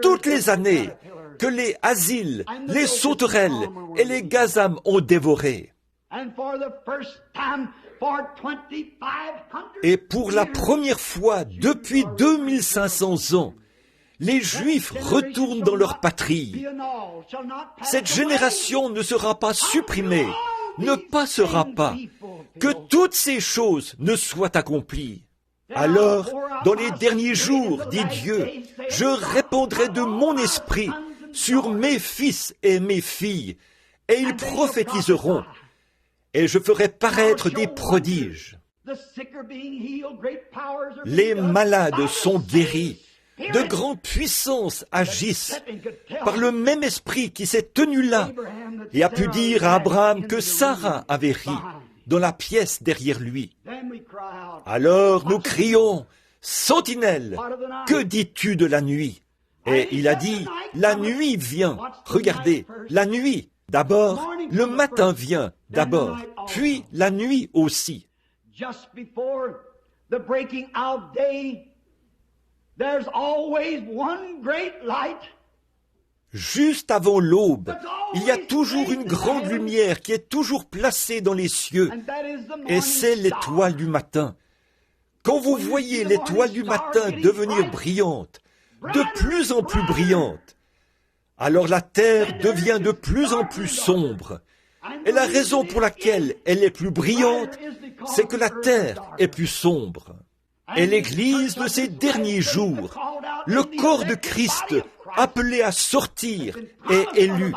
toutes les années que les asiles, les sauterelles et les gazams ont dévoré. » Et pour la première fois depuis 2500 ans, les Juifs retournent dans leur patrie. Cette génération ne sera pas supprimée, ne passera pas, que toutes ces choses ne soient accomplies. Alors, dans les derniers jours, dit Dieu, je répandrai de mon esprit sur mes fils et mes filles, et ils prophétiseront, et je ferai paraître des prodiges. Les malades sont guéris, de grandes puissances agissent par le même esprit qui s'est tenu là et a pu dire à Abraham que Sarah avait ri dans la pièce derrière lui. Alors nous crions, « Sentinelle, que dis-tu de la nuit ?» Et il a dit, « La nuit vient. » Regardez, la nuit, d'abord, le matin vient, d'abord, puis la nuit aussi. Juste avant l'aube, il y a toujours une grande lumière qui est toujours placée dans les cieux, et c'est l'étoile du matin. Quand vous voyez l'étoile du matin devenir brillante, de plus en plus brillante, alors la terre devient de plus en plus sombre. Et la raison pour laquelle elle est plus brillante, c'est que la terre est plus sombre. Et l'Église de ces derniers jours, le corps de Christ, appelé à sortir, est élu.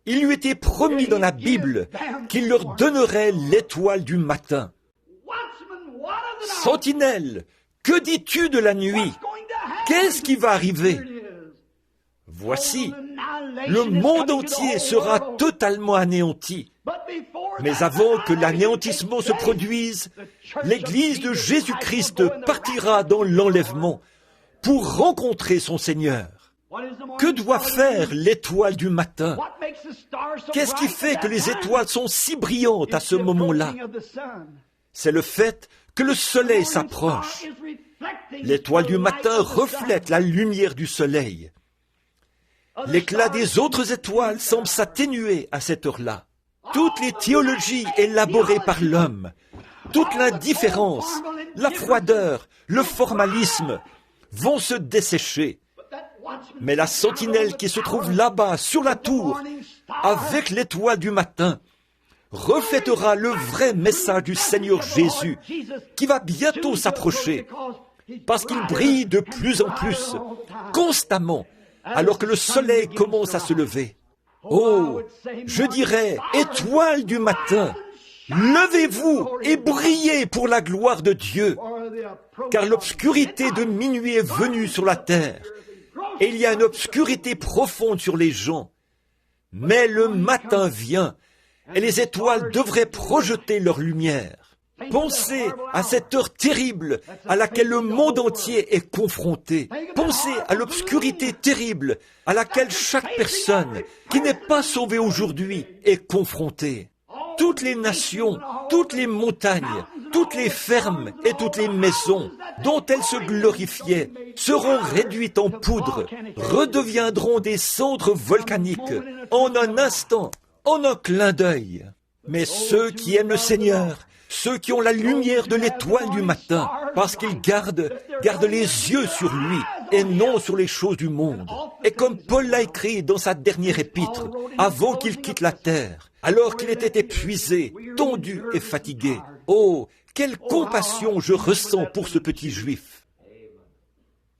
Il lui était promis dans la Bible qu'il leur donnerait l'étoile du matin. Sentinelle, que dis-tu de la nuit? Qu'est-ce qui va arriver? Voici, le monde entier sera totalement anéanti. Mais avant que l'anéantissement se produise, l'Église de Jésus-Christ partira dans l'enlèvement pour rencontrer son Seigneur. Que doit faire l'étoile du matin? Qu'est-ce qui fait que les étoiles sont si brillantes à ce moment-là? C'est le fait que le soleil s'approche. L'étoile du matin reflète la lumière du soleil. L'éclat des autres étoiles semble s'atténuer à cette heure-là. Toutes les théologies élaborées par l'homme, toute l'indifférence, la froideur, le formalisme vont se dessécher. Mais la sentinelle qui se trouve là-bas sur la tour, avec l'étoile du matin, reflètera le vrai message du Seigneur Jésus, qui va bientôt s'approcher, parce qu'il brille de plus en plus, constamment, alors que le soleil commence à se lever. Oh, je dirais, étoile du matin, levez-vous et brillez pour la gloire de Dieu, car l'obscurité de minuit est venue sur la terre, et il y a une obscurité profonde sur les gens. Mais le matin vient, et les étoiles devraient projeter leur lumière. Pensez à cette heure terrible à laquelle le monde entier est confronté. Pensez à l'obscurité terrible à laquelle chaque personne qui n'est pas sauvée aujourd'hui est confrontée. Toutes les nations, toutes les montagnes, toutes les fermes et toutes les maisons dont elles se glorifiaient seront réduites en poudre, redeviendront des cendres volcaniques en un instant, en un clin d'œil. Mais ceux qui aiment le Seigneur, ceux qui ont la lumière de l'étoile du matin, parce qu'ils gardent les yeux sur lui et non sur les choses du monde. Et comme Paul l'a écrit dans sa dernière épître, avant qu'il quitte la terre, alors qu'il était épuisé, tondu et fatigué. Oh, quelle compassion je ressens pour ce petit juif.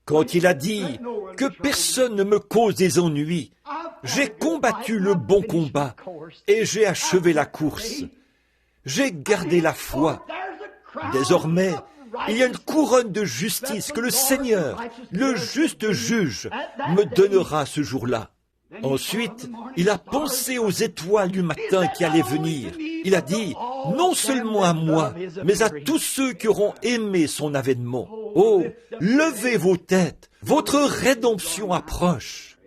Quand il a dit que personne ne me cause des ennuis, j'ai combattu le bon combat et j'ai achevé la course. J'ai gardé la foi. Désormais, il y a une couronne de justice que le Seigneur, le juste juge, me donnera ce jour-là. Ensuite, il a pensé aux étoiles du matin qui allaient venir. Il a dit, non seulement à moi, mais à tous ceux qui auront aimé son avènement. Oh, levez vos têtes, votre rédemption approche.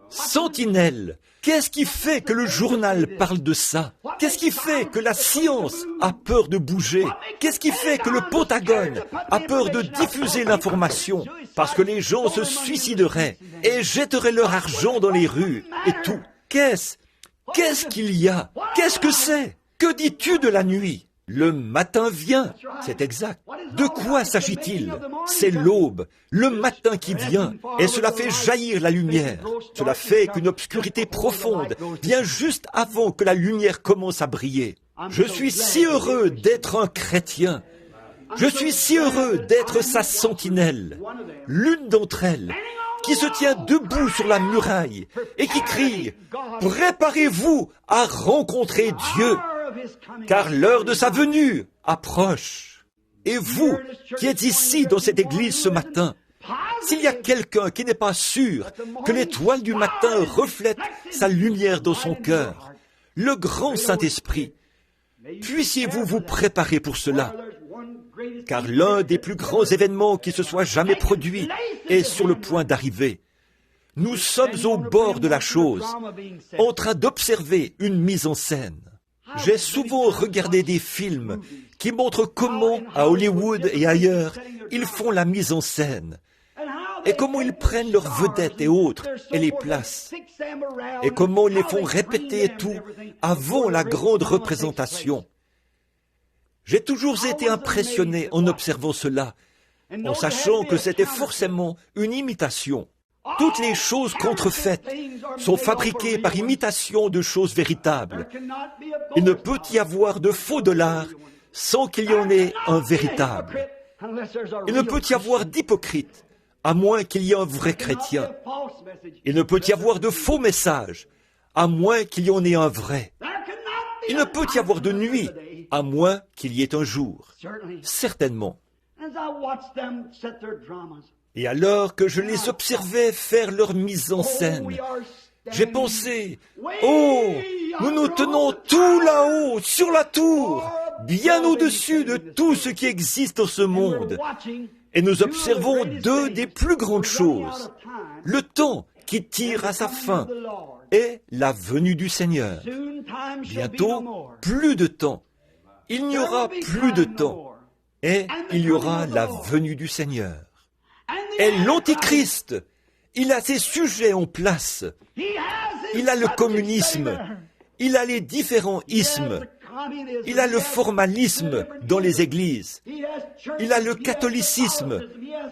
Sentinelle, qu'est-ce qui fait que le journal parle de ça? Qu'est-ce qui fait que la science a peur de bouger? Qu'est-ce qui fait que le Pentagone a peur de diffuser l'information? Parce que les gens se suicideraient et jetteraient leur argent dans les rues et tout. Qu'est-ce qu'il y a? Qu'est-ce que c'est? Que dis-tu de la nuit? Le matin vient, c'est exact. De quoi s'agit-il? C'est l'aube, le matin qui vient, et cela fait jaillir la lumière. Cela fait qu'une obscurité profonde vient juste avant que la lumière commence à briller. Je suis si heureux d'être un chrétien. Je suis si heureux d'être sa sentinelle, l'une d'entre elles, qui se tient debout sur la muraille et qui crie « Préparez-vous à rencontrer Dieu !» car l'heure de sa venue approche. Et vous, qui êtes ici dans cette église ce matin, s'il y a quelqu'un qui n'est pas sûr que l'étoile du matin reflète sa lumière dans son cœur, le grand Saint-Esprit, puissiez-vous vous préparer pour cela, car l'un des plus grands événements qui se soit jamais produit est sur le point d'arriver. Nous sommes au bord de la chose, en train d'observer une mise en scène. J'ai souvent regardé des films qui montrent comment, à Hollywood et ailleurs, ils font la mise en scène, et comment ils prennent leurs vedettes et autres et les placent, et comment ils les font répéter et tout avant la grande représentation. J'ai toujours été impressionné en observant cela, en sachant que c'était forcément une imitation. Toutes les choses contrefaites sont fabriquées par imitation de choses véritables. Il ne peut y avoir de faux dollars sans qu'il y en ait un véritable. Il ne peut y avoir d'hypocrite à moins qu'il y ait un vrai chrétien. Il ne peut y avoir de faux messages à moins qu'il y en ait un vrai. Il ne peut y avoir de nuit à moins qu'il y ait un jour. Certainement. Et alors que je les observais faire leur mise en scène, j'ai pensé, oh, nous nous tenons tout là-haut, sur la tour, bien au-dessus de tout ce qui existe dans ce monde. Et nous observons deux des plus grandes choses. Le temps qui tire à sa fin et la venue du Seigneur. Bientôt, plus de temps. Il n'y aura plus de temps. Et il y aura la venue du Seigneur. Et l'Antichrist, il a ses sujets en place. Il a le communisme, il a les différents ismes, il a le formalisme dans les églises, il a le catholicisme,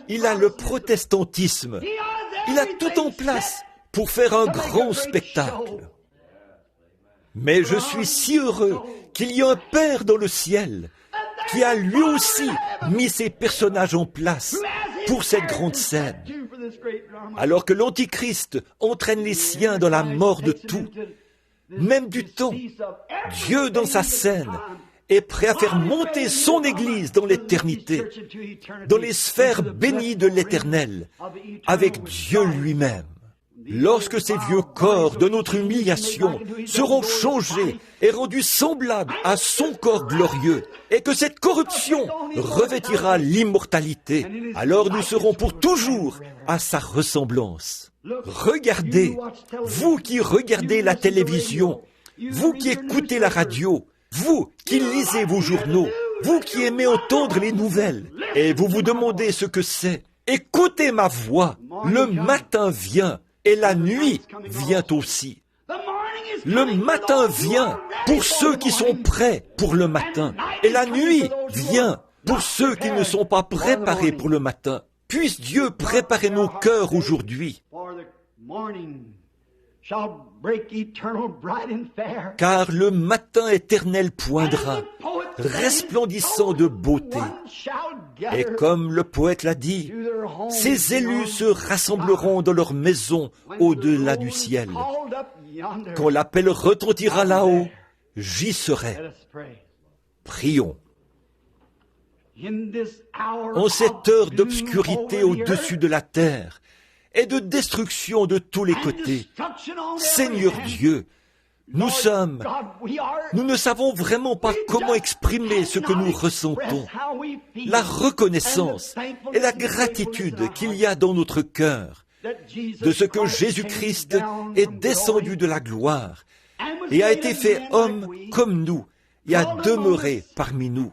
il a le protestantisme, il a tout en place pour faire un grand spectacle. Mais je suis si heureux qu'il y a un Père dans le ciel qui a lui aussi mis ses personnages en place pour cette grande scène. Alors que l'Antichrist entraîne les siens dans la mort de tout, même du temps, Dieu dans sa scène est prêt à faire monter son Église dans l'éternité, dans les sphères bénies de l'Éternel, avec Dieu lui-même. Lorsque ces vieux corps de notre humiliation seront changés et rendus semblables à son corps glorieux, et que cette corruption revêtira l'immortalité, alors nous serons pour toujours à sa ressemblance. Regardez, vous qui regardez la télévision, vous qui écoutez la radio, vous qui lisez vos journaux, vous qui aimez entendre les nouvelles, et vous vous demandez ce que c'est. Écoutez ma voix, le matin vient, et la nuit vient aussi. Le matin vient pour ceux qui sont prêts pour le matin. Et la nuit vient pour ceux qui ne sont pas préparés pour le matin. Puisse Dieu préparer nos cœurs aujourd'hui. shall break eternal bright and fair. Car le matin éternel poindra, resplendissant de beauté. Et comme le poète l'a dit, ces élus se rassembleront dans leur maison au-delà du ciel. Quand l'appel retentira là-haut, j'y serai. Prions. En cette heure d'obscurité au-dessus de la terre et de destruction de tous les côtés, Seigneur Dieu, nous ne savons vraiment pas comment exprimer ce que nous ressentons, la reconnaissance et la gratitude qu'il y a dans notre cœur de ce que Jésus-Christ est descendu de la gloire et a été fait homme comme nous et a demeuré parmi nous.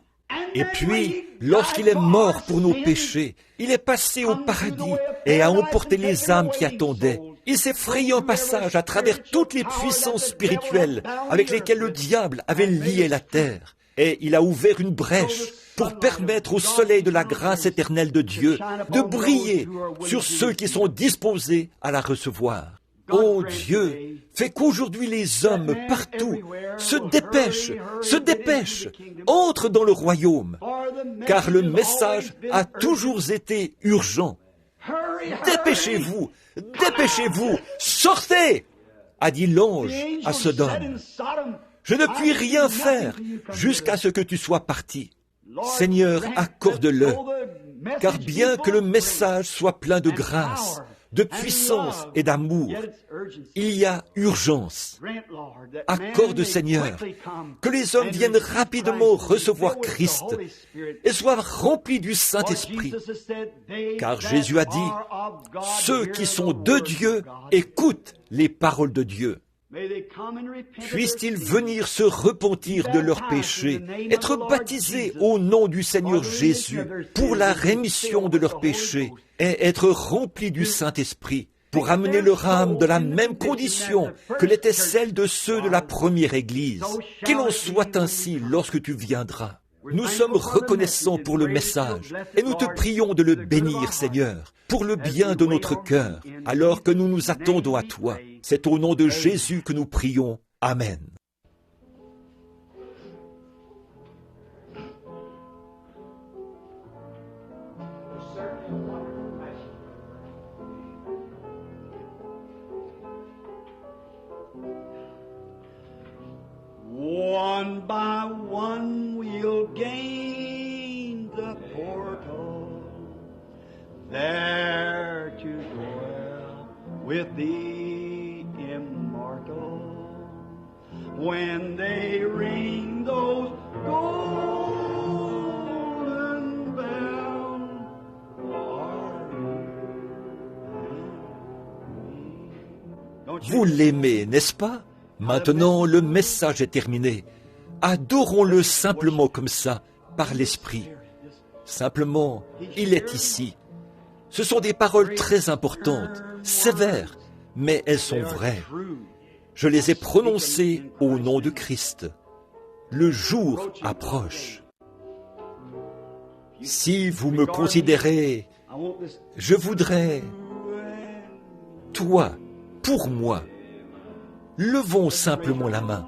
Et puis, lorsqu'il est mort pour nos péchés, il est passé au paradis et a emporté les âmes qui attendaient. Il s'est frayé un passage à travers toutes les puissances spirituelles avec lesquelles le diable avait lié la terre. Et il a ouvert une brèche pour permettre au soleil de la grâce éternelle de Dieu de briller sur ceux qui sont disposés à la recevoir. Oh Dieu, fais qu'aujourd'hui les hommes partout se dépêchent, entrent dans le royaume, car le message a toujours été urgent. Dépêchez-vous, sortez, a dit l'ange à Sodome. Je ne puis rien faire jusqu'à ce que tu sois parti. Seigneur, accorde-le, car bien que le message soit plein de grâce, de puissance et d'amour, il y a urgence. Accorde, Seigneur, que les hommes viennent rapidement recevoir Christ et soient remplis du Saint-Esprit. Car Jésus a dit, ceux qui sont de Dieu écoutent les paroles de Dieu. Puissent-ils venir se repentir de leurs péchés, être baptisés au nom du Seigneur Jésus pour la rémission de leurs péchés et être remplis du Saint-Esprit pour amener leur âme dans la même condition que l'était celle de ceux de la première Église. Qu'il en soit ainsi lorsque tu viendras. Nous sommes reconnaissants pour le message et nous te prions de le bénir, Seigneur, pour le bien de notre cœur, alors que nous nous attendons à toi. C'est au nom de Jésus que nous prions. Amen. One by one we'll gain the portal, there to dwell with the immortal. When they ring those golden bells, Vous l'aimez, n'est-ce pas? Maintenant, le message est terminé. Adorons-le simplement comme ça, par l'Esprit. Simplement, il est ici. Ce sont des paroles très importantes, sévères, mais elles sont vraies. Je les ai prononcées au nom de Christ. Le jour approche. Si vous me considérez, je voudrais, toi, pour moi, levons simplement la main.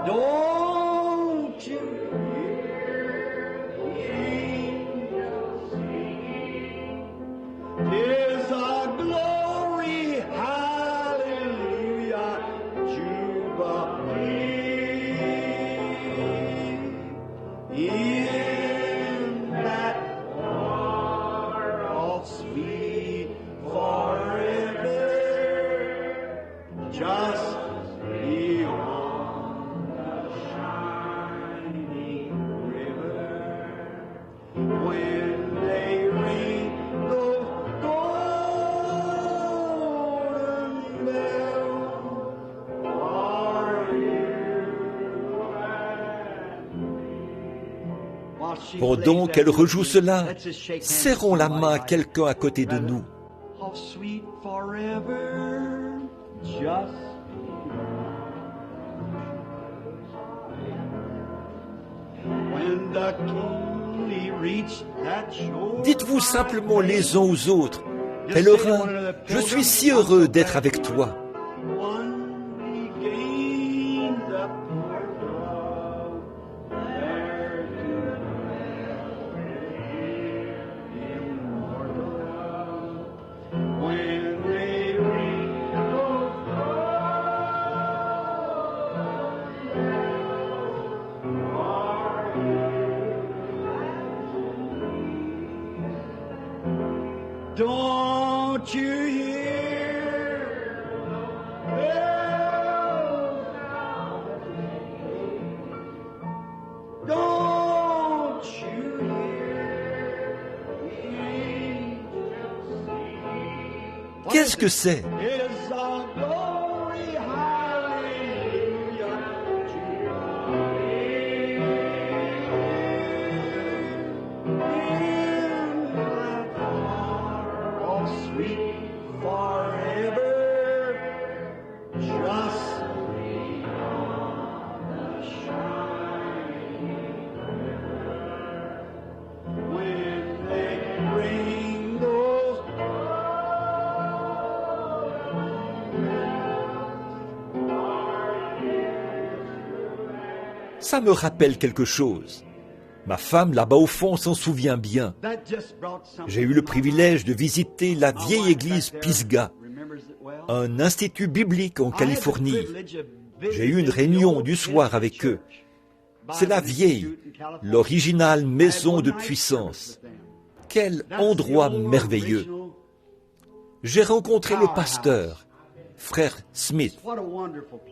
don't you hear the angels sing? 'Tis our glory, hallelujah, jubilee. In that far off sweet forever, just beyond the shining river, when they ring those golden bells, are you and Pendant qu'elle rejoue cela, serrons la main à quelqu'un à côté de nous. of sweet forever, just when the King Dites-vous simplement les uns aux autres, pèlerins, je suis si heureux d'être avec toi. Don't you hear? Don't you hear? Qu'est-ce que c'est? It is a glory, hallelujah, sweet forever, just beyond the shining river. When they bring those Ça me rappelle quelque chose. Ma femme, là-bas au fond, s'en souvient bien. J'ai eu le privilège de visiter la vieille église Pisgah, un institut biblique en Californie. J'ai eu une réunion du soir avec eux. C'est la vieille, l'originale maison de puissance. Quel endroit merveilleux! J'ai rencontré le pasteur, frère Smith.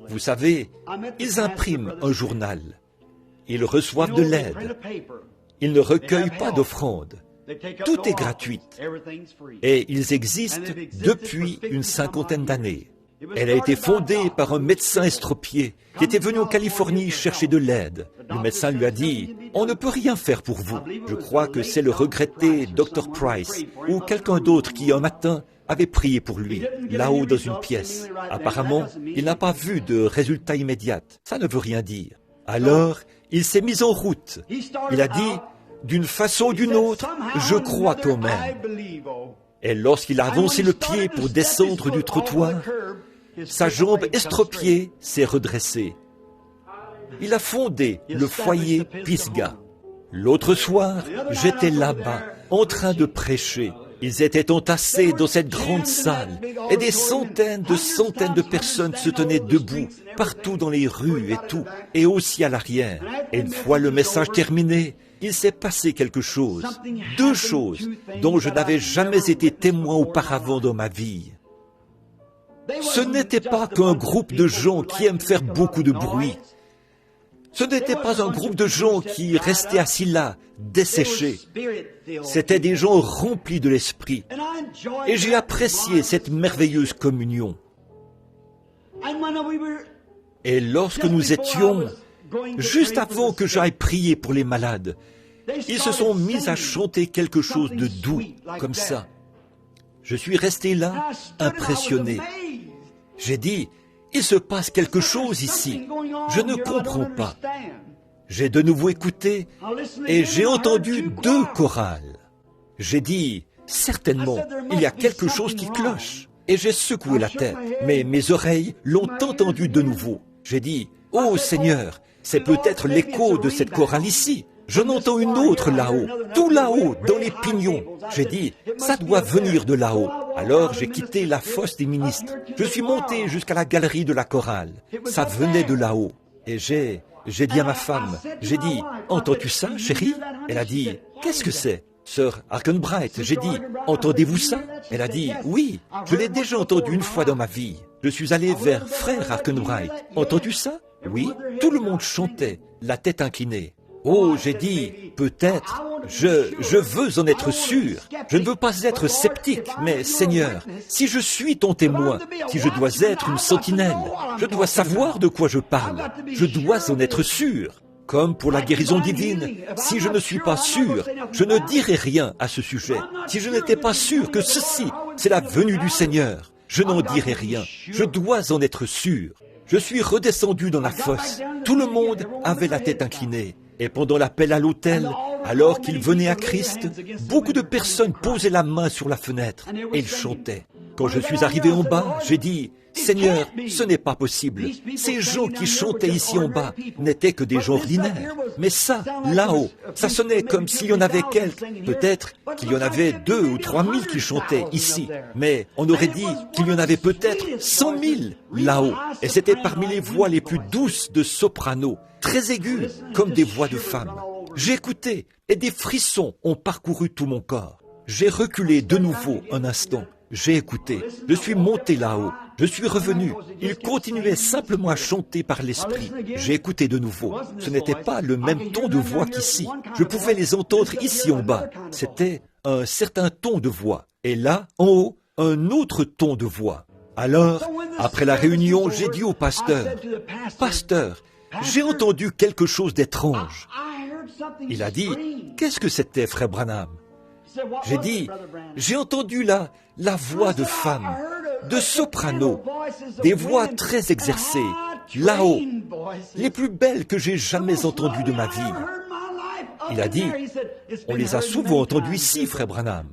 Vous savez, ils impriment un journal. Ils reçoivent de l'aide. Ils ne recueillent pas d'offrandes. Tout est gratuit. Et ils existent depuis une cinquantaine d'années. Elle a été fondée par un médecin estropié qui était venu en Californie chercher de l'aide. Le médecin lui a dit « On ne peut rien faire pour vous ». Je crois que c'est le regretté Dr. Price ou quelqu'un d'autre qui, un matin, avait prié pour lui, là-haut dans une pièce. Apparemment, il n'a pas vu de résultat immédiat. Ça ne veut rien dire. Alors, il s'est mis en route. Il a dit, d'une façon ou d'une autre, je crois quand même. Et lorsqu'il a avancé le pied pour descendre du trottoir, sa jambe estropiée s'est redressée. Il a fondé le foyer Pisgah. L'autre soir, j'étais là-bas, en train de prêcher. Ils étaient entassés dans cette grande salle et des centaines de personnes se tenaient debout, partout dans les rues et tout, et aussi à l'arrière. Et une fois le message terminé, il s'est passé quelque chose, deux choses dont je n'avais jamais été témoin auparavant dans ma vie. Ce n'était pas qu'un groupe de gens qui aiment faire beaucoup de bruit. Ce n'était pas un groupe de gens qui restaient assis là, desséchés. C'étaient des gens remplis de l'esprit. Et j'ai apprécié cette merveilleuse communion. Et lorsque nous étions, juste avant que j'aille prier pour les malades, ils se sont mis à chanter quelque chose de doux, comme ça. Je suis resté là, impressionné. J'ai dit, il se passe quelque chose ici. Je ne comprends pas. J'ai de nouveau écouté et j'ai entendu deux chorales. J'ai dit, certainement, il y a quelque chose qui cloche. Et j'ai secoué la tête, mais mes oreilles l'ont entendu de nouveau. J'ai dit, oh Seigneur, c'est peut-être l'écho de cette chorale ici. J'en entends une autre là-haut, tout là-haut, dans les pignons. J'ai dit, ça doit venir de là-haut. Alors j'ai quitté la fosse des ministres. Je suis monté jusqu'à la galerie de la chorale. Ça venait de là-haut. Et j'ai dit à ma femme, j'ai dit, entends-tu ça, chérie? Elle a dit, qu'est-ce que c'est? Sœur Arkenbright, j'ai dit, entendez-vous ça? Elle a dit, oui, je l'ai déjà entendu une fois dans ma vie. Je suis allé vers frère Arkenbright. Entends-tu ça? Oui, tout le monde chantait, la tête inclinée. Oh, j'ai dit, peut-être, je veux en être sûr. Je ne veux pas être sceptique, mais Seigneur, si je suis ton témoin, si je dois être une sentinelle, je dois savoir de quoi je parle. Je dois en être sûr. Comme pour la guérison divine, si je ne suis pas sûr, je ne dirai rien à ce sujet. Si je n'étais pas sûr que ceci, c'est la venue du Seigneur, je n'en dirai rien. Je dois en être sûr. Je suis redescendu dans la fosse. Tout le monde avait la tête inclinée. Et pendant l'appel à l'autel, Alors qu'ils venaient à Christ, beaucoup de personnes posaient la main sur la fenêtre et ils chantaient. Quand je suis arrivé en bas, j'ai dit, « Seigneur, ce n'est pas possible. Ces gens qui chantaient ici en bas n'étaient que des gens ordinaires. Mais ça, là-haut, ça sonnait comme s'il y en avait quelques. Peut-être qu'il y en avait 2 ou 3 000 qui chantaient ici. Mais on aurait dit qu'il y en avait peut-être 100 000 là-haut. Et c'était parmi les voix les plus douces de soprano, très aiguës, comme des voix de femmes. J'ai écouté et des frissons ont parcouru tout mon corps. J'ai reculé de nouveau un instant. J'ai écouté, je suis monté là-haut, je suis revenu. Ils continuaient simplement à chanter par l'esprit. J'ai écouté de nouveau. Ce n'était pas le même ton de voix qu'ici. Je pouvais les entendre ici en bas. C'était un certain ton de voix. Et là, en haut, un autre ton de voix. Alors, après la réunion, j'ai dit au pasteur, « Pasteur, j'ai entendu quelque chose d'étrange. » Il a dit, « Qu'est-ce que c'était, frère Branham ?» J'ai dit, j'ai entendu là la voix de femmes, de soprano, des voix très exercées, là-haut, les plus belles que j'ai jamais entendues de ma vie. Il a dit, on les a souvent entendues ici, frère Branham.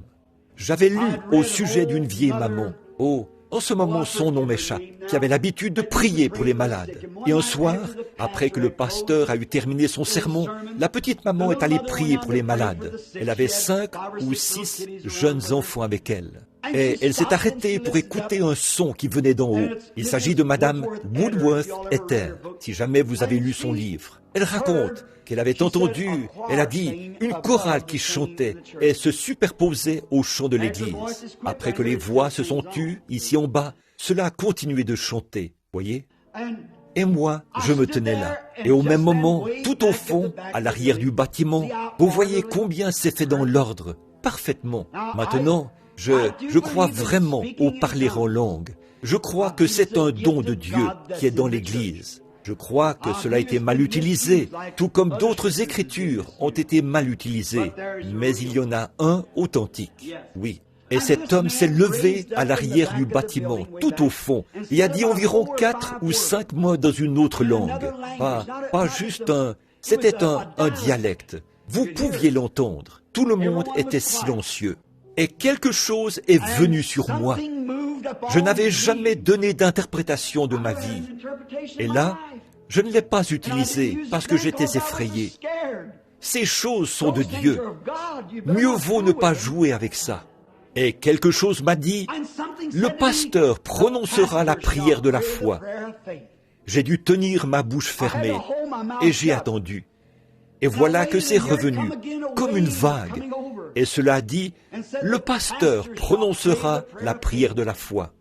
J'avais lu au sujet d'une vieille maman, en ce moment son nom m'échappe, qui avait l'habitude de prier pour les malades. Et un soir, après que le pasteur a eu terminé son sermon, la petite maman est allée prier pour les malades. Elle avait 5 ou 6 jeunes enfants avec elle. Et elle s'est arrêtée pour écouter un son qui venait d'en haut. Il s'agit de Madame Woodworth Ether, si jamais vous avez lu son livre. Elle raconte qu'elle avait entendu, elle a dit, une chorale qui chantait et se superposait au chant de l'église. Après que les voix se sont tues, ici en bas, cela a continué de chanter, voyez? Et moi, je me tenais là. Et au même moment, tout au fond, à l'arrière du bâtiment, vous voyez combien c'est fait dans l'ordre, parfaitement. Maintenant, je crois vraiment au parler en langue. Je crois que c'est un don de Dieu qui est dans l'Église. Je crois que cela a été mal utilisé, tout comme d'autres écritures ont été mal utilisées. Mais il y en a un authentique, oui. Et cet homme s'est levé à l'arrière du bâtiment, tout au fond, et a dit environ 4 ou 5 mots dans une autre langue. Pas juste c'était un dialecte. Vous pouviez l'entendre. Tout le monde était silencieux. Et quelque chose est venu sur moi. Je n'avais jamais donné d'interprétation de ma vie. Et là, je ne l'ai pas utilisé parce que j'étais effrayé. Ces choses sont de Dieu. Mieux vaut ne pas jouer avec ça. Et quelque chose m'a dit, le pasteur prononcera la prière de la foi. J'ai dû tenir ma bouche fermée et j'ai attendu. Et voilà que c'est revenu, comme une vague. Et cela a dit, le pasteur prononcera la prière de la foi.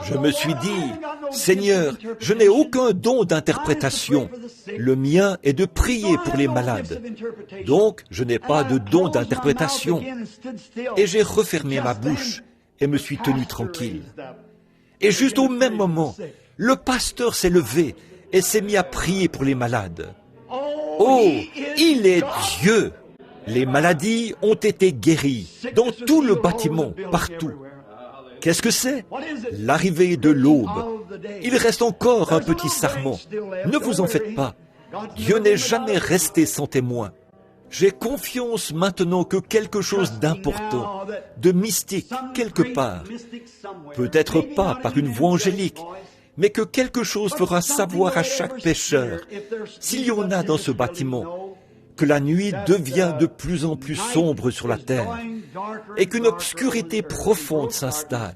Je me suis dit, Seigneur, je n'ai aucun don d'interprétation. Le mien est de prier pour les malades. Donc, je n'ai pas de don d'interprétation. Et j'ai refermé ma bouche et me suis tenu tranquille. Et juste au même moment, le pasteur s'est levé et s'est mis à prier pour les malades. Oh, il est Dieu! Les maladies ont été guéries dans tout le bâtiment, partout. Qu'est-ce que c'est? L'arrivée de l'aube. Il reste encore un petit sarment. Ne vous en faites pas. Dieu n'est jamais resté sans témoin. J'ai confiance maintenant que quelque chose d'important, de mystique, quelque part, peut-être pas par une voix angélique, mais que quelque chose fera savoir à chaque pécheur, s'il y en a dans ce bâtiment, que la nuit devient de plus en plus sombre sur la terre et qu'une obscurité profonde s'installe.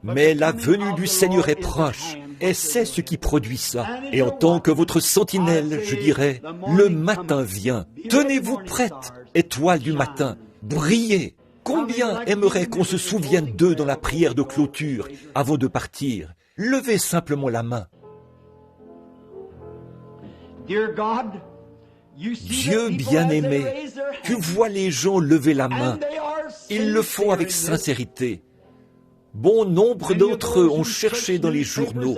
Mais la venue du Seigneur est proche et c'est ce qui produit ça. Et en tant que votre sentinelle, je dirais, le matin vient. Tenez-vous prête, étoile du matin, brillez. Combien aimerait qu'on se souvienne d'eux dans la prière de clôture avant de partir? Levez simplement la main. Dieu bien-aimé, tu vois les gens lever la main. Ils le font avec sincérité. Bon nombre d'entre eux ont cherché dans les journaux.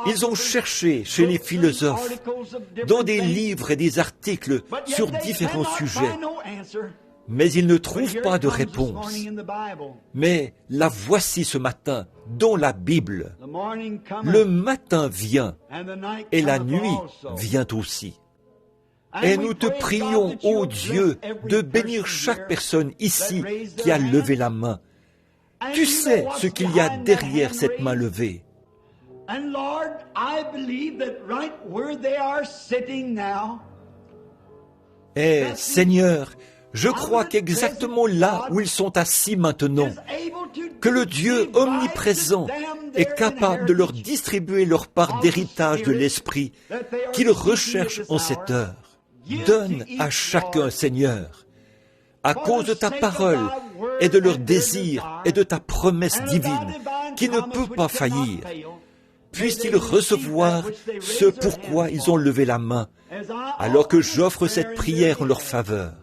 Ils ont cherché chez les philosophes, dans des livres et des articles sur différents sujets. Mais ils ne trouvent pas de réponse. Mais la voici ce matin, dans la Bible. Le matin vient et la nuit vient aussi. Et nous te prions, ô Dieu, de bénir chaque personne ici qui a levé la main. Tu sais ce qu'il y a derrière cette main levée. Et Seigneur, je crois qu'exactement là où ils sont assis maintenant, que le Dieu omniprésent est capable de leur distribuer leur part d'héritage de l'Esprit qu'ils recherchent en cette heure. Donne à chacun, Seigneur, à cause de ta parole et de leur désir et de ta promesse divine qui ne peut pas faillir. Puissent-ils recevoir ce pourquoi ils ont levé la main, alors que j'offre cette prière en leur faveur.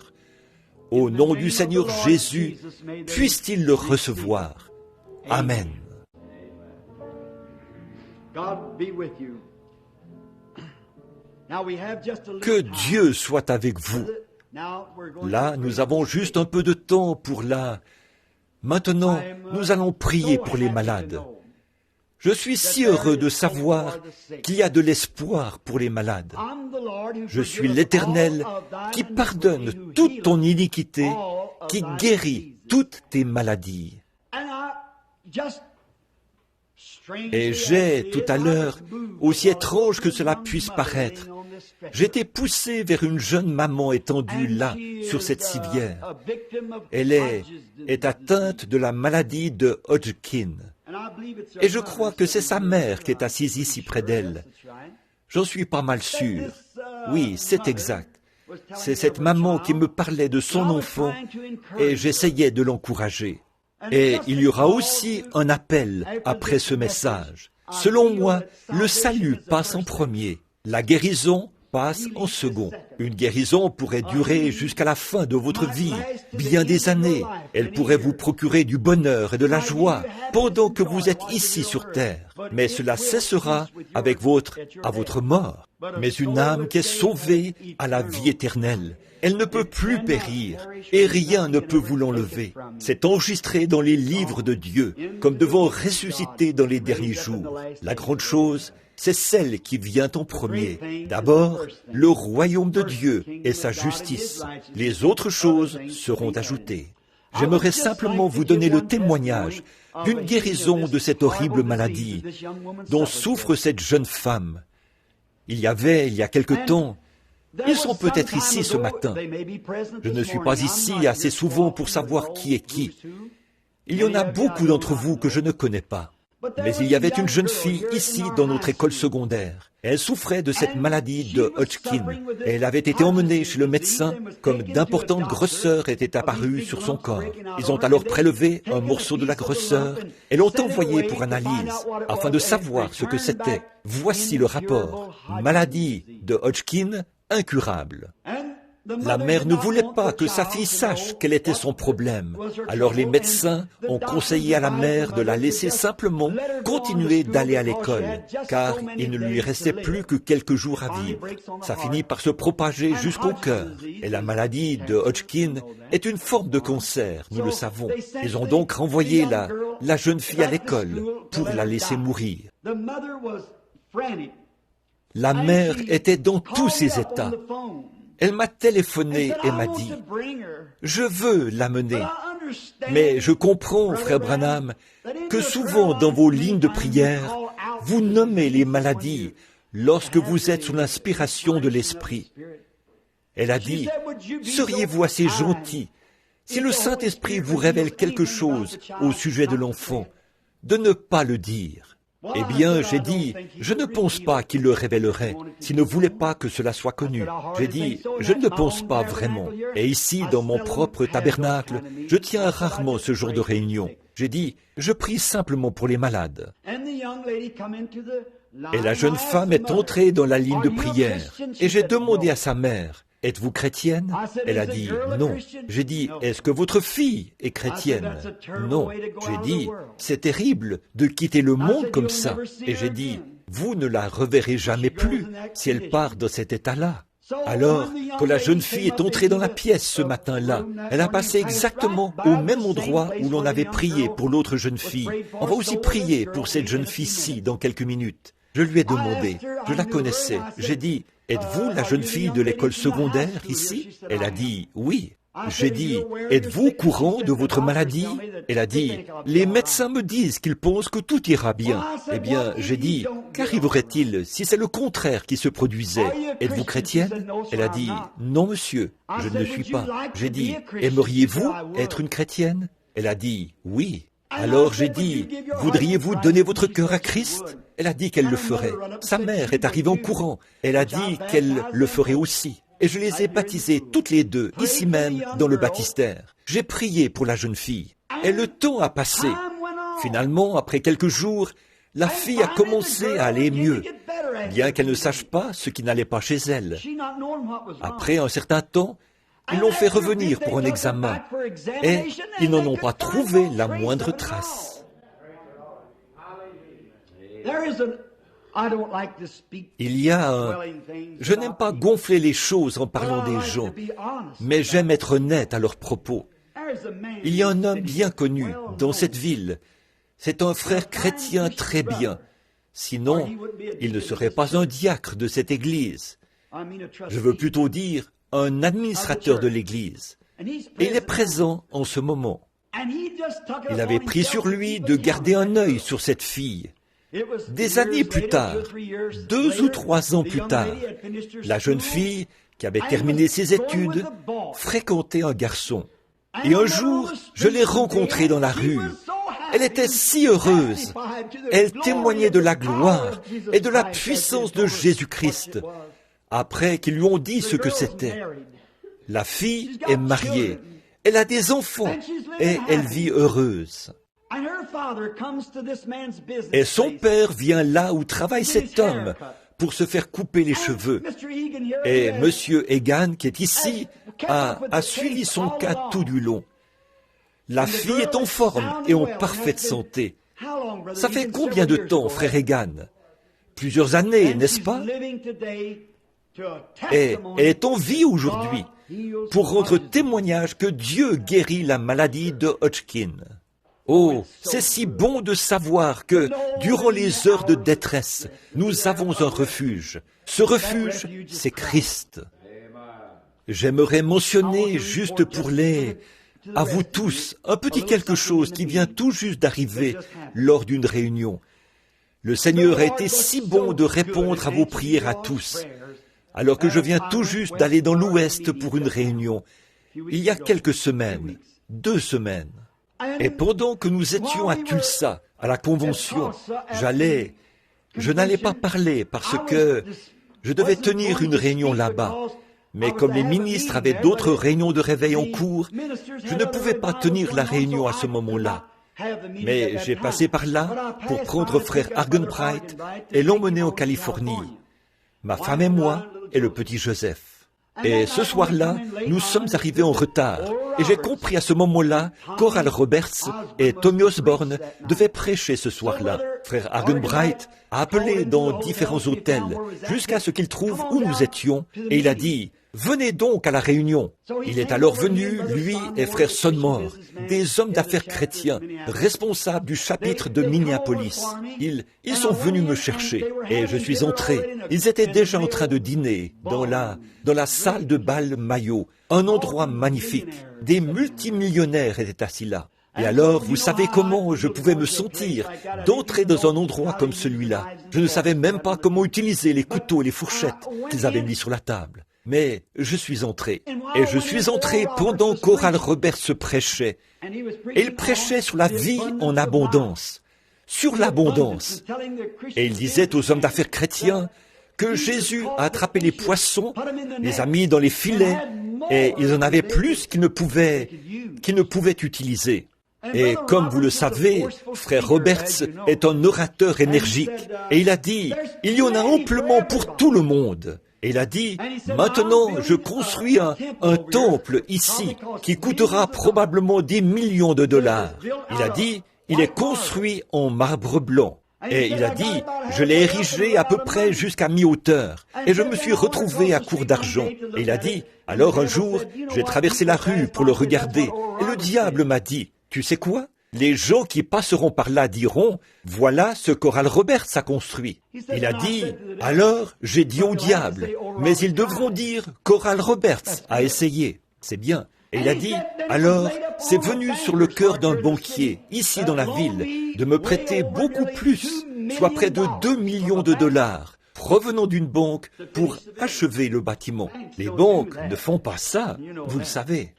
Au nom du Seigneur Jésus, puissent-ils le recevoir. Amen. Que Dieu soit avec vous. Là, nous avons juste un peu de temps pour la... Maintenant, nous allons prier pour les malades. Je suis si heureux de savoir qu'il y a de l'espoir pour les malades. Je suis l'Éternel qui pardonne toute ton iniquité, qui guérit toutes tes maladies. Et j'ai, tout à l'heure, aussi étrange que cela puisse paraître, j'étais poussé vers une jeune maman étendue là, sur cette civière. Elle est atteinte de la maladie de Hodgkin. Et je crois que c'est sa mère qui est assise ici près d'elle. J'en suis pas mal sûr. Oui, c'est exact. C'est cette maman qui me parlait de son enfant et j'essayais de l'encourager. Et il y aura aussi un appel après ce message. Selon moi, le salut passe en premier. La guérison passe en second. Une guérison pourrait durer jusqu'à la fin de votre vie, bien des années. Elle pourrait vous procurer du bonheur et de la joie pendant que vous êtes ici sur terre. Mais cela cessera à votre mort. Mais une âme qui est sauvée à la vie éternelle, elle ne peut plus périr et rien ne peut vous l'enlever. C'est enregistré dans les livres de Dieu comme devant ressusciter dans les derniers jours. La grande chose, c'est celle qui vient en premier. D'abord, le royaume de Dieu et sa justice. Les autres choses seront ajoutées. J'aimerais simplement vous donner le témoignage d'une guérison de cette horrible maladie dont souffre cette jeune femme. Il y a quelque temps, ils sont peut-être ici ce matin. Je ne suis pas ici assez souvent pour savoir qui est qui. Il y en a beaucoup d'entre vous que je ne connais pas. Mais il y avait une jeune fille ici dans notre école secondaire. Elle souffrait de cette maladie de Hodgkin. Elle avait été emmenée chez le médecin comme d'importantes grosseurs étaient apparues sur son corps. Ils ont alors prélevé un morceau de la grosseur et l'ont envoyé pour analyse afin de savoir ce que c'était. Voici le rapport. Maladie de Hodgkin incurable. La mère ne voulait pas que sa fille sache quel était son problème. Alors les médecins ont conseillé à la mère de la laisser simplement continuer d'aller à l'école, car il ne lui restait plus que quelques jours à vivre. Ça finit par se propager jusqu'au cœur. Et la maladie de Hodgkin est une forme de cancer, nous le savons. Ils ont donc renvoyé la jeune fille à l'école pour la laisser mourir. La mère était dans tous ses états. Elle m'a téléphoné et m'a dit, « Je veux l'amener. » Mais je comprends, frère Branham, que souvent dans vos lignes de prière, vous nommez les maladies lorsque vous êtes sous l'inspiration de l'Esprit. Elle a dit, « Seriez-vous assez gentil, si le Saint-Esprit vous révèle quelque chose au sujet de l'enfant, de ne pas le dire. » Eh bien, j'ai dit, je ne pense pas qu'il le révélerait, s'il ne voulait pas que cela soit connu. J'ai dit, je ne le pense pas vraiment. Et ici, dans mon propre tabernacle, je tiens rarement ce genre de réunion. J'ai dit, je prie simplement pour les malades. Et la jeune femme est entrée dans la ligne de prière. Et j'ai demandé à sa mère, êtes-vous chrétienne? Elle a dit non. J'ai dit, est-ce que votre fille est chrétienne? Non. J'ai dit, c'est terrible de quitter le monde comme ça. Et j'ai dit, vous ne la reverrez jamais plus si elle part dans cet état-là. Alors, quand la jeune fille est entrée dans la pièce ce matin-là, elle a passé exactement au même endroit où l'on avait prié pour l'autre jeune fille. On va aussi prier pour cette jeune fille-ci dans quelques minutes. Je lui ai demandé, je la connaissais, j'ai dit, êtes-vous la jeune fille de l'école secondaire ici? Elle a dit, oui. J'ai dit, êtes-vous au courant de votre maladie? Elle a dit, les médecins me disent qu'ils pensent que tout ira bien. Eh bien, j'ai dit, qu'arriverait-il si c'est le contraire qui se produisait? Êtes-vous chrétienne? Elle a dit, non monsieur, je ne le suis pas. J'ai dit, aimeriez-vous être une chrétienne? Elle a dit, oui. Alors j'ai dit, voudriez-vous donner votre cœur à Christ? Elle a dit qu'elle le ferait. Sa mère est arrivée en courant. Elle a dit qu'elle le ferait aussi. Et je les ai baptisées toutes les deux, ici même, dans le baptistère. J'ai prié pour la jeune fille. Et le temps a passé. Finalement, après quelques jours, la fille a commencé à aller mieux, bien qu'elle ne sache pas ce qui n'allait pas chez elle. Après un certain temps, ils l'ont fait revenir pour un examen, et ils n'en ont pas trouvé la moindre trace. Il y a un... Je n'aime pas gonfler les choses en parlant des gens, mais j'aime être honnête à leur propos. Il y a un homme bien connu dans cette ville. C'est un frère chrétien très bien. Sinon, il ne serait pas un diacre de cette église. Je veux plutôt dire un administrateur de l'église. Et il est présent en ce moment. Il avait pris sur lui de garder un œil sur cette fille. Des années plus tard, 2 ou 3 ans plus tard, la jeune fille, qui avait terminé ses études, fréquentait un garçon. Et un jour, je l'ai rencontrée dans la rue. Elle était si heureuse. Elle témoignait de la gloire et de la puissance de Jésus-Christ, après qu'ils lui ont dit ce que c'était. La fille est mariée, elle a des enfants et elle vit heureuse. Et son père vient là où travaille cet homme pour se faire couper les cheveux. Et M. Egan, qui est ici, a suivi son cas tout du long. La fille est en forme et en parfaite santé. Ça fait combien de temps, frère Egan? Plusieurs années, n'est-ce pas? Et elle est en vie aujourd'hui pour rendre témoignage que Dieu guérit la maladie de Hodgkin. Oh, c'est si bon de savoir que, durant les heures de détresse, nous avons un refuge. Ce refuge, c'est Christ. J'aimerais mentionner, juste pour à vous tous, un petit quelque chose qui vient tout juste d'arriver lors d'une réunion. Le Seigneur a été si bon de répondre à vos prières à tous, alors que je viens tout juste d'aller dans l'Ouest pour une réunion, il y a quelques semaines, 2 semaines. Et pendant que nous étions à Tulsa, à la convention, je n'allais pas parler parce que je devais tenir une réunion là-bas. Mais comme les ministres avaient d'autres réunions de réveil en cours, je ne pouvais pas tenir la réunion à ce moment-là. Mais j'ai passé par là pour prendre frère Argenbright et l'emmener en Californie. Ma femme et moi et le petit Joseph. Et ce soir-là, nous sommes arrivés en retard. Et j'ai compris à ce moment-là qu'Oral Roberts et Tommy Osborne devaient prêcher ce soir-là. Frère Argenbright a appelé dans différents hôtels jusqu'à ce qu'il trouve où nous étions. Et il a dit, « Venez donc à la réunion. » Il est alors venu, lui et frère Sonmore, des hommes d'affaires chrétiens, responsables du chapitre de Minneapolis. Ils sont venus me chercher et je suis entré. Ils étaient déjà en train de dîner dans la salle de bal Mayo, un endroit magnifique. Des multimillionnaires étaient assis là. Et alors, vous savez comment je pouvais me sentir d'entrer dans un endroit comme celui-là. Je ne savais même pas comment utiliser les couteaux et les fourchettes qu'ils avaient mis sur la table. Mais je suis entré. Et je suis entré pendant qu'Oral Roberts se prêchait. Et il prêchait sur la vie en abondance. Sur l'abondance. Et il disait aux hommes d'affaires chrétiens que Jésus a attrapé les poissons, les a mis dans les filets, et ils en avaient plus qu'ils ne pouvaient utiliser. Et comme vous le savez, frère Roberts est un orateur énergique. Et il a dit, il y en a amplement pour tout le monde. Et il a dit, maintenant je construis un temple ici qui coûtera probablement des millions de dollars. Il a dit, il est construit en marbre blanc. Et il a dit, je l'ai érigé à peu près jusqu'à mi-hauteur. Et je me suis retrouvé à court d'argent. Et il a dit, alors un jour, j'ai traversé la rue pour le regarder. Et le diable m'a dit, tu sais quoi? les gens qui passeront par là diront, voilà ce qu'Oral Roberts a construit. Il a dit, alors j'ai dit au diable, mais ils devront dire qu'Oral Roberts a essayé. C'est bien. Et il a dit, alors c'est venu sur le cœur d'un banquier, ici dans la ville, de me prêter beaucoup plus, soit près de 2 millions de dollars, provenant d'une banque pour achever le bâtiment. Les banques ne font pas ça, vous le savez.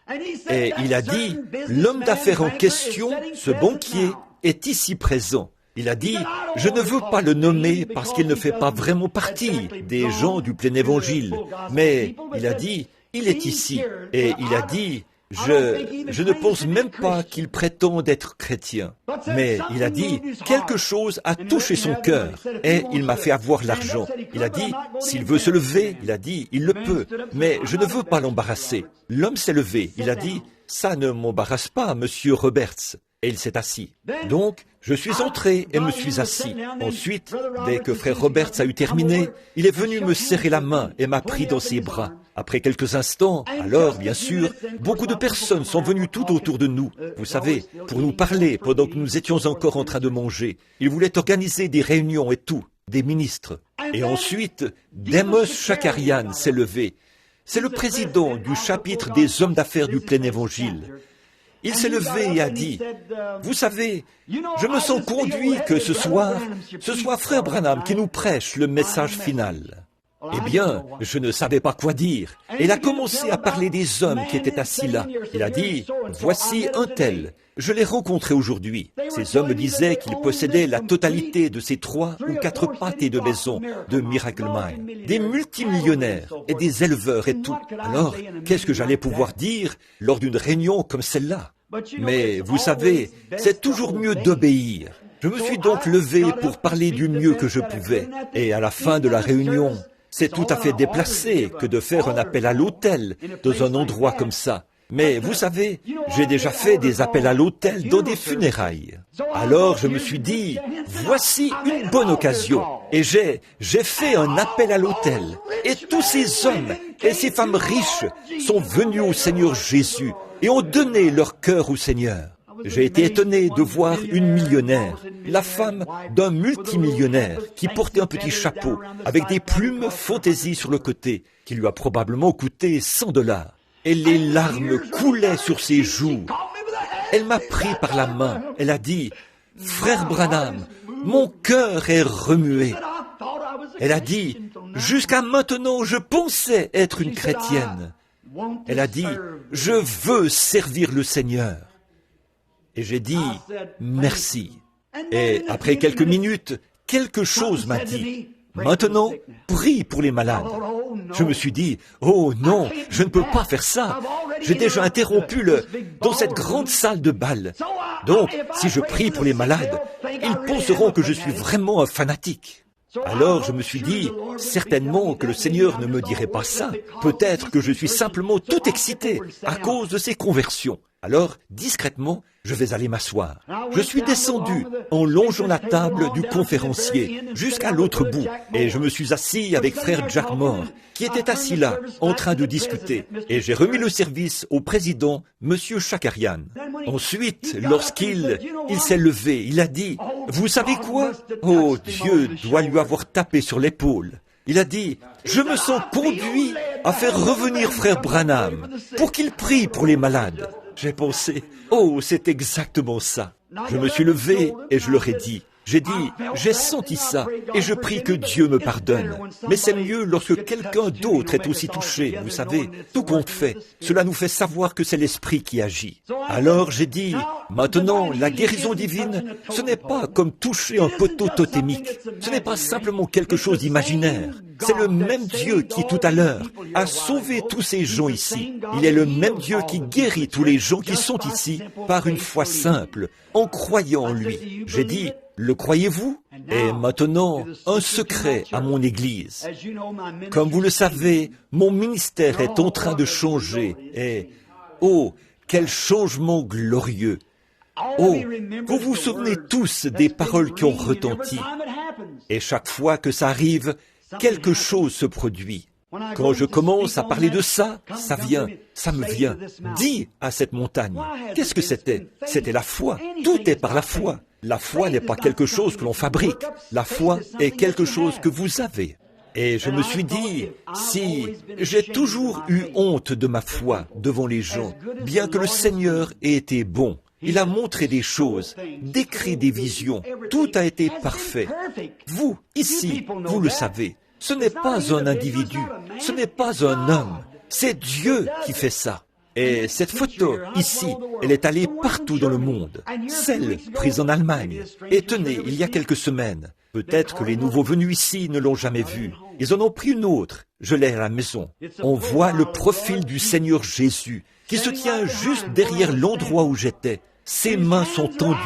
Et il a dit, l'homme d'affaires en question, ce banquier, est ici présent. Il a dit, je ne veux pas le nommer parce qu'il ne fait pas vraiment partie des gens du plein évangile, mais il a dit, il est ici. Et il a dit, je ne pense même pas qu'il prétende être chrétien. Mais il a dit, quelque chose a touché son cœur et il m'a fait avoir l'argent. Il a dit, s'il veut se lever, il a dit, il le peut, mais je ne veux pas l'embarrasser. L'homme s'est levé, il a dit, ça ne m'embarrasse pas, monsieur Roberts. Et il s'est assis. Donc, je suis entré et me suis assis. Ensuite, dès que frère Roberts a eu terminé, il est venu me serrer la main et m'a pris dans ses bras. Après quelques instants, alors, bien sûr, beaucoup de personnes sont venues tout autour de nous, vous savez, pour nous parler pendant que nous étions encore en train de manger. Ils voulaient organiser des réunions et tout, des ministres. Et ensuite, Demos Shakarian s'est levé. C'est le président du chapitre des hommes d'affaires du plein évangile. Il s'est levé et a dit, vous savez, je me sens conduit que ce soit frère Branham qui nous prêche le message final. Eh bien, je ne savais pas quoi dire. Et il a commencé à parler des hommes qui étaient assis là. Il a dit, voici un tel. Je l'ai rencontré aujourd'hui. Ces hommes disaient qu'ils possédaient la totalité de ces 3 ou 4 pâtés de maison de Miracle Mine. Des multimillionnaires et des éleveurs et tout. Alors, qu'est-ce que j'allais pouvoir dire lors d'une réunion comme celle-là? Mais vous savez, c'est toujours mieux d'obéir. Je me suis donc levé pour parler du mieux que je pouvais. Et à la fin de la réunion, c'est tout à fait déplacé que de faire un appel à l'autel dans un endroit comme ça. Mais vous savez, j'ai déjà fait des appels à l'autel dans des funérailles. Alors je me suis dit, voici une bonne occasion. Et j'ai fait un appel à l'autel. Et tous ces hommes et ces femmes riches sont venus au Seigneur Jésus et ont donné leur cœur au Seigneur. J'ai été étonné de voir une millionnaire, la femme d'un multimillionnaire, qui portait un petit chapeau avec des plumes fantaisie sur le côté, qui lui a probablement coûté $100. Et les larmes coulaient sur ses joues. Elle m'a pris par la main. Elle a dit, « Frère Branham, mon cœur est remué. » Elle a dit, « Jusqu'à maintenant, je pensais être une chrétienne. » Elle a dit, « Je veux servir le Seigneur. » Et j'ai dit, « Merci. » Et après quelques minutes, quelque chose m'a dit, « Maintenant, prie pour les malades. » Je me suis dit, « Oh non, je ne peux pas faire ça. J'ai déjà interrompu dans cette grande salle de bal. Donc, si je prie pour les malades, ils penseront que je suis vraiment un fanatique. » Alors je me suis dit, certainement que le Seigneur ne me dirait pas ça. Peut-être que je suis simplement tout excité à cause de ces conversions. Alors, discrètement, je vais aller m'asseoir. Je suis descendu en longeant la table du conférencier jusqu'à l'autre bout et je me suis assis avec frère Jack Moore qui était assis là en train de discuter et j'ai remis le service au président, monsieur Shakarian. Ensuite, lorsqu'il s'est levé, il a dit, « Vous savez quoi? Oh, Dieu doit lui avoir tapé sur l'épaule. » Il a dit, « Je me sens conduit à faire revenir frère Branham pour qu'il prie pour les malades. » J'ai pensé, oh, c'est exactement ça. Je me suis levé et je leur ai dit, j'ai senti ça et je prie que Dieu me pardonne. Mais c'est mieux lorsque quelqu'un d'autre est aussi touché, vous savez, tout compte fait. Cela nous fait savoir que c'est l'Esprit qui agit. Alors j'ai dit, maintenant, la guérison divine, ce n'est pas comme toucher un poteau totémique. Ce n'est pas simplement quelque chose d'imaginaire. C'est le même Dieu qui, tout à l'heure, a sauvé tous ces gens ici. Il est le même Dieu qui guérit tous les gens qui sont ici par une foi simple, en croyant en lui. J'ai dit, le croyez-vous? Et maintenant, un secret à mon Église. Comme vous le savez, mon ministère est en train de changer et, oh, quel changement glorieux! Oh, vous vous souvenez tous des paroles qui ont retenti. Et chaque fois que ça arrive, quelque chose se produit. Quand je commence à parler de ça, ça me vient. Dis à cette montagne. Qu'est-ce que c'était? C'était la foi. Tout est par la foi. La foi n'est pas quelque chose que l'on fabrique. La foi est quelque chose que vous avez. Et je me suis dit, si j'ai toujours eu honte de ma foi devant les gens, bien que le Seigneur ait été bon, il a montré des choses, décrit des visions, tout a été parfait. Vous, ici, vous le savez, ce n'est pas un individu, ce n'est pas un homme, c'est Dieu qui fait ça. Et cette photo, ici, elle est allée partout dans le monde. Celle prise en Allemagne. Et tenez, il y a quelques semaines, peut-être que les nouveaux venus ici ne l'ont jamais vue. Ils en ont pris une autre. Je l'ai à la maison. On voit le profil du Seigneur Jésus qui se tient juste derrière l'endroit où j'étais. Ses mains sont tendues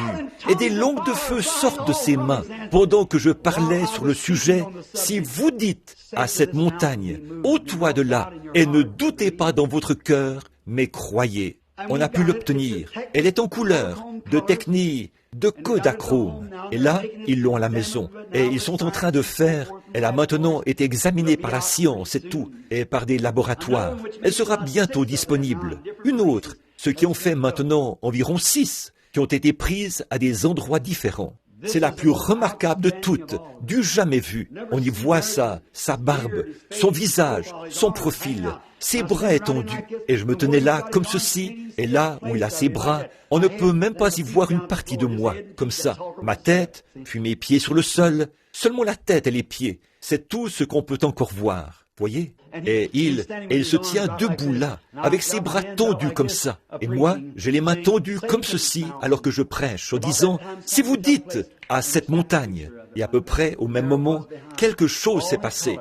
et des langues de feu sortent de ses mains. Pendant que je parlais sur le sujet, si vous dites à cette montagne, ôte-toi de là et ne doutez pas dans votre cœur, mais croyez. On a pu l'obtenir. Elle est en couleur, de technique, de Kodachrome. Et là, ils l'ont à la maison. Et ils sont en train de faire. Elle a maintenant été examinée par la science et tout, et par des laboratoires. Elle sera bientôt disponible. Une autre, ceux qui ont fait maintenant environ 6, qui ont été prises à des endroits différents. C'est la plus remarquable de toutes, du jamais vu. On y voit sa barbe, son visage, son profil, ses bras étendus. Et je me tenais là comme ceci, et là où il a ses bras, on ne peut même pas y voir une partie de moi, comme ça. Ma tête, puis mes pieds sur le sol, seulement la tête et les pieds. C'est tout ce qu'on peut encore voir. Voyez? Et il se tient debout là, avec ses bras tendus comme ça. Et moi, j'ai les mains tendues comme ceci, alors que je prêche, en disant, si vous dites à cette montagne, et à peu près au même moment, quelque chose s'est passé.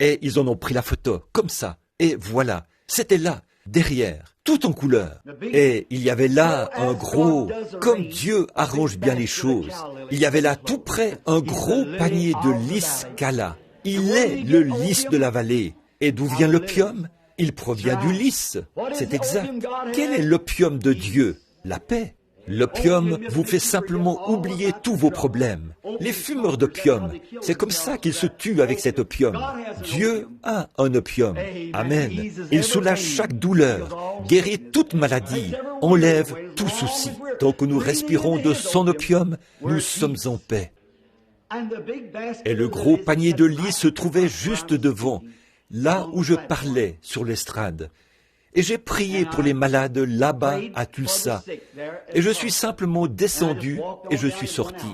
Et ils en ont pris la photo, comme ça. Et voilà, c'était là, derrière, tout en couleur. Et il y avait là un gros, comme Dieu arrange bien les choses, il y avait là tout près un gros panier de lys Kala. Il est le lys de la vallée. Et d'où vient l'opium? Il provient du lys. C'est exact. Quel est l'opium de Dieu? La paix. L'opium vous fait simplement oublier tous vos problèmes. Les fumeurs d'opium, c'est comme ça qu'ils se tuent avec cet opium. Dieu a un opium. Amen. Il soulage chaque douleur, guérit toute maladie, enlève tout souci. Tant que nous respirons de son opium, nous sommes en paix. Et le gros panier de lys se trouvait juste devant, là où je parlais sur l'estrade. Et j'ai prié pour les malades là-bas à Tulsa. Et je suis simplement descendu et je suis sorti.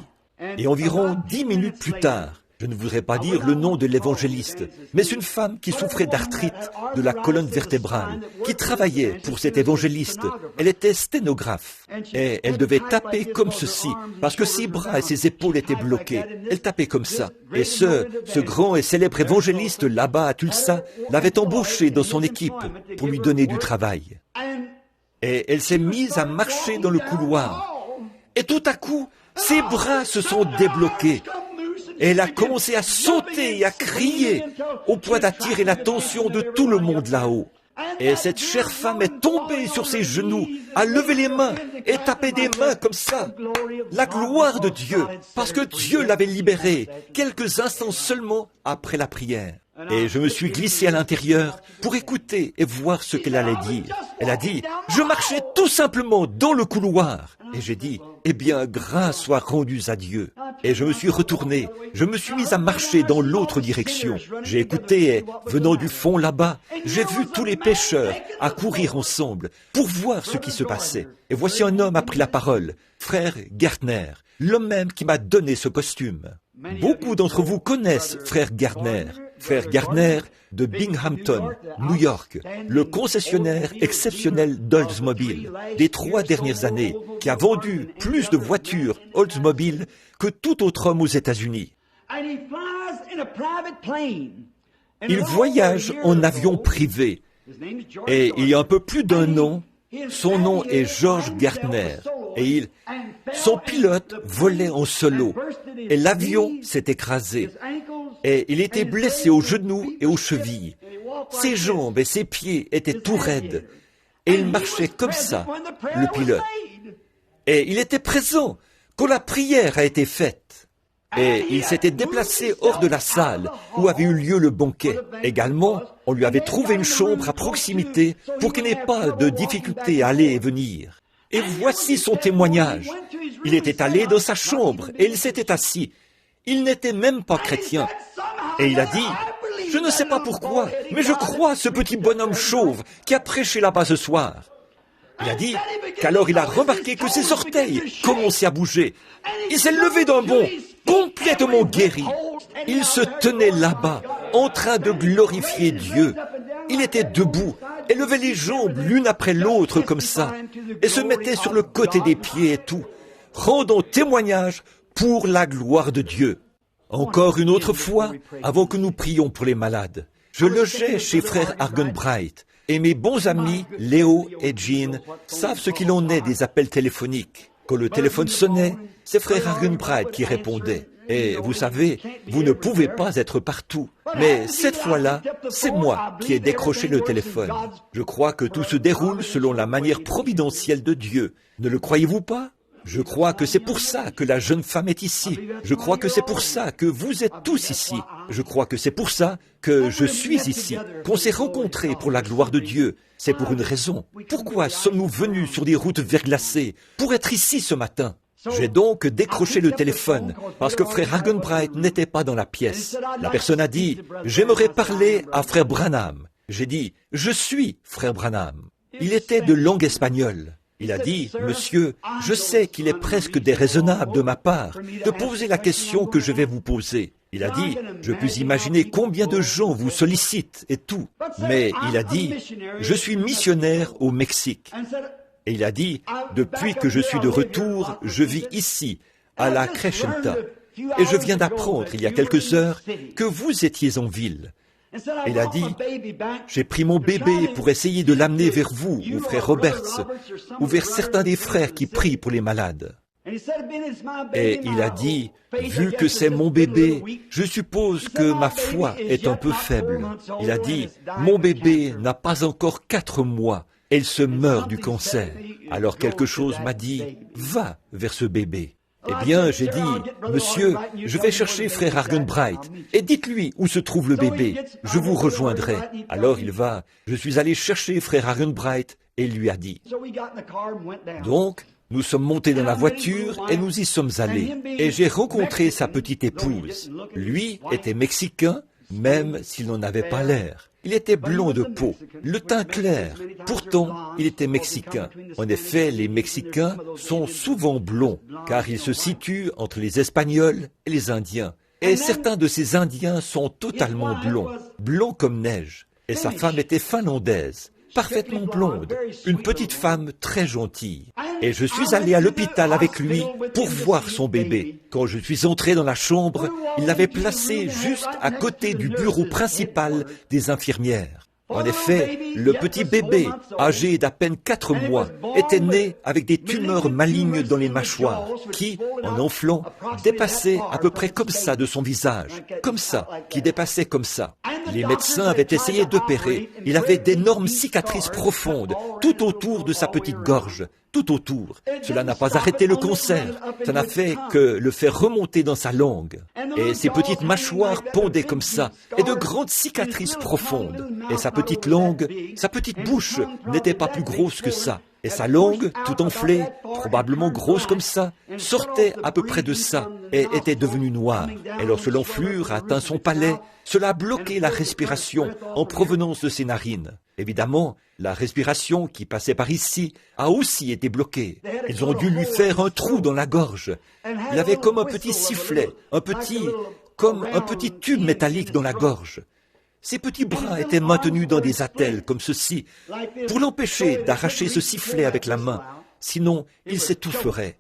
Et environ 10 minutes plus tard, je ne voudrais pas dire le nom de l'évangéliste, mais une femme qui souffrait d'arthrite de la colonne vertébrale, qui travaillait pour cet évangéliste. Elle était sténographe et elle devait taper comme ceci, parce que ses bras et ses épaules étaient bloqués. Elle tapait comme ça. Et ce grand et célèbre évangéliste là-bas à Tulsa l'avait embauché dans son équipe pour lui donner du travail. Et elle s'est mise à marcher dans le couloir. Et tout à coup, ses bras se sont débloqués. Et elle a commencé à sauter et à crier au point d'attirer l'attention de tout le monde là-haut. Et cette chère femme est tombée sur ses genoux, a levé les mains et tapé des mains comme ça. La gloire de Dieu, parce que Dieu l'avait libérée quelques instants seulement après la prière. Et je me suis glissé à l'intérieur pour écouter et voir ce qu'elle allait dire. Elle a dit, je marchais tout simplement dans le couloir. Et j'ai dit, eh bien, grâce soit rendue à Dieu. Et je me suis retourné, je me suis mis à marcher dans l'autre direction. J'ai écouté et, venant du fond là-bas, j'ai vu tous les pécheurs à courir ensemble pour voir ce qui se passait. Et voici un homme a pris la parole, frère Gardner, l'homme même qui m'a donné ce costume. Beaucoup d'entre vous connaissent frère Gardner. Frère Gardner de Binghamton, New York, le concessionnaire exceptionnel d'Oldsmobile des 3 dernières années, qui a vendu plus de voitures Oldsmobile que tout autre homme aux États-Unis. Il voyage en avion privé et il y a un peu plus d'un an, son nom est George Gardner et son pilote volait en solo et l'avion s'est écrasé. Et il était blessé aux genoux et aux chevilles. Ses jambes et ses pieds étaient tout raides. Et il marchait comme ça, le pilote. Et il était présent quand la prière a été faite. Et il s'était déplacé hors de la salle où avait eu lieu le banquet. Également, on lui avait trouvé une chambre à proximité pour qu'il n'ait pas de difficulté à aller et venir. Et voici son témoignage. Il était allé dans sa chambre et il s'était assis. Il n'était même pas chrétien. Et il a dit, « Je ne sais pas pourquoi, mais je crois ce petit bonhomme chauve qui a prêché là-bas ce soir. » Il a dit qu'alors il a remarqué que ses orteils commençaient à bouger. Il s'est levé d'un bond, complètement guéri. Il se tenait là-bas, en train de glorifier Dieu. Il était debout et levait les jambes l'une après l'autre comme ça, et se mettait sur le côté des pieds et tout, rendant témoignage pour la gloire de Dieu. Encore une autre fois, avant que nous prions pour les malades, je logeais chez frère Argenbright, et mes bons amis, Léo et Jean, savent ce qu'il en est des appels téléphoniques. Quand le téléphone sonnait, c'est frère Argenbright qui répondait. Et vous savez, vous ne pouvez pas être partout. Mais cette fois-là, c'est moi qui ai décroché le téléphone. Je crois que tout se déroule selon la manière providentielle de Dieu. Ne le croyez-vous pas ? Je crois que c'est pour ça que la jeune femme est ici. Je crois que c'est pour ça que vous êtes tous ici. Je crois que c'est pour ça que je suis ici, qu'on s'est rencontrés pour la gloire de Dieu. C'est pour une raison. Pourquoi sommes-nous venus sur des routes verglacées pour être ici ce matin ? J'ai donc décroché le téléphone parce que frère Argenbright n'était pas dans la pièce. La personne a dit, « J'aimerais parler à frère Branham. » J'ai dit, « Je suis frère Branham. » Il était de langue espagnole. Il a dit, « Monsieur, je sais qu'il est presque déraisonnable de ma part de poser la question que je vais vous poser. » Il a dit, « Je puis imaginer combien de gens vous sollicitent et tout. » Mais il a dit, « Je suis missionnaire au Mexique. » Et il a dit, « Depuis que je suis de retour, je vis ici, à la Crescenta. Et je viens d'apprendre, il y a quelques heures, que vous étiez en ville. » Il a dit, « J'ai pris mon bébé pour essayer de l'amener vers vous, ou frère Roberts, ou vers certains des frères qui prient pour les malades. » Et il a dit, « Vu que c'est mon bébé, je suppose que ma foi est un peu faible. » Il a dit, « Mon bébé n'a pas encore 4 mois, et il se meurt du cancer. » Alors quelque chose m'a dit, « Va vers ce bébé. » Eh bien, j'ai dit, « Monsieur, je vais chercher frère Argenbright, et dites-lui où se trouve le bébé. Je vous rejoindrai. » Alors il va. Je suis allé chercher frère Argenbright, et il lui a dit. Donc, nous sommes montés dans la voiture, et nous y sommes allés. Et j'ai rencontré sa petite épouse. Lui était mexicain, même s'il n'en avait pas l'air. Il était blond de peau, le teint clair. Pourtant, il était mexicain. En effet, les Mexicains sont souvent blonds, car ils se situent entre les Espagnols et les Indiens. Et certains de ces Indiens sont totalement blonds, blonds comme neige. Et sa femme était finlandaise, parfaitement blonde, une petite femme très gentille. Et je suis allé à l'hôpital avec lui pour voir son bébé. Quand je suis entré dans la chambre, il l'avait placé juste à côté du bureau principal des infirmières. En effet, le petit bébé, âgé d'à peine 4 mois, était né avec des tumeurs malignes dans les mâchoires, qui, en enflant, dépassaient à peu près comme ça de son visage, comme ça, qui dépassaient comme ça. Les médecins avaient essayé d'opérer. Il avait d'énormes cicatrices profondes, tout autour de sa petite gorge, tout autour. Cela n'a pas arrêté le cancer, ça n'a fait que le faire remonter dans sa langue. Et ses petites mâchoires pendaient comme ça, et de grandes cicatrices profondes. Et sa petite langue, sa petite bouche n'était pas plus grosse que ça. Et sa langue, tout enflée, probablement grosse comme ça, sortait à peu près de ça et était devenue noire. Et lorsque l'enflure atteint son palais, cela a bloqué la respiration en provenance de ses narines. Évidemment, la respiration qui passait par ici a aussi été bloquée. Ils ont dû lui faire un trou dans la gorge. Il avait comme un petit sifflet, comme un petit tube métallique dans la gorge. Ses petits bras étaient maintenus dans des attelles comme ceci, pour l'empêcher d'arracher ce sifflet avec la main, sinon il s'étoufferait.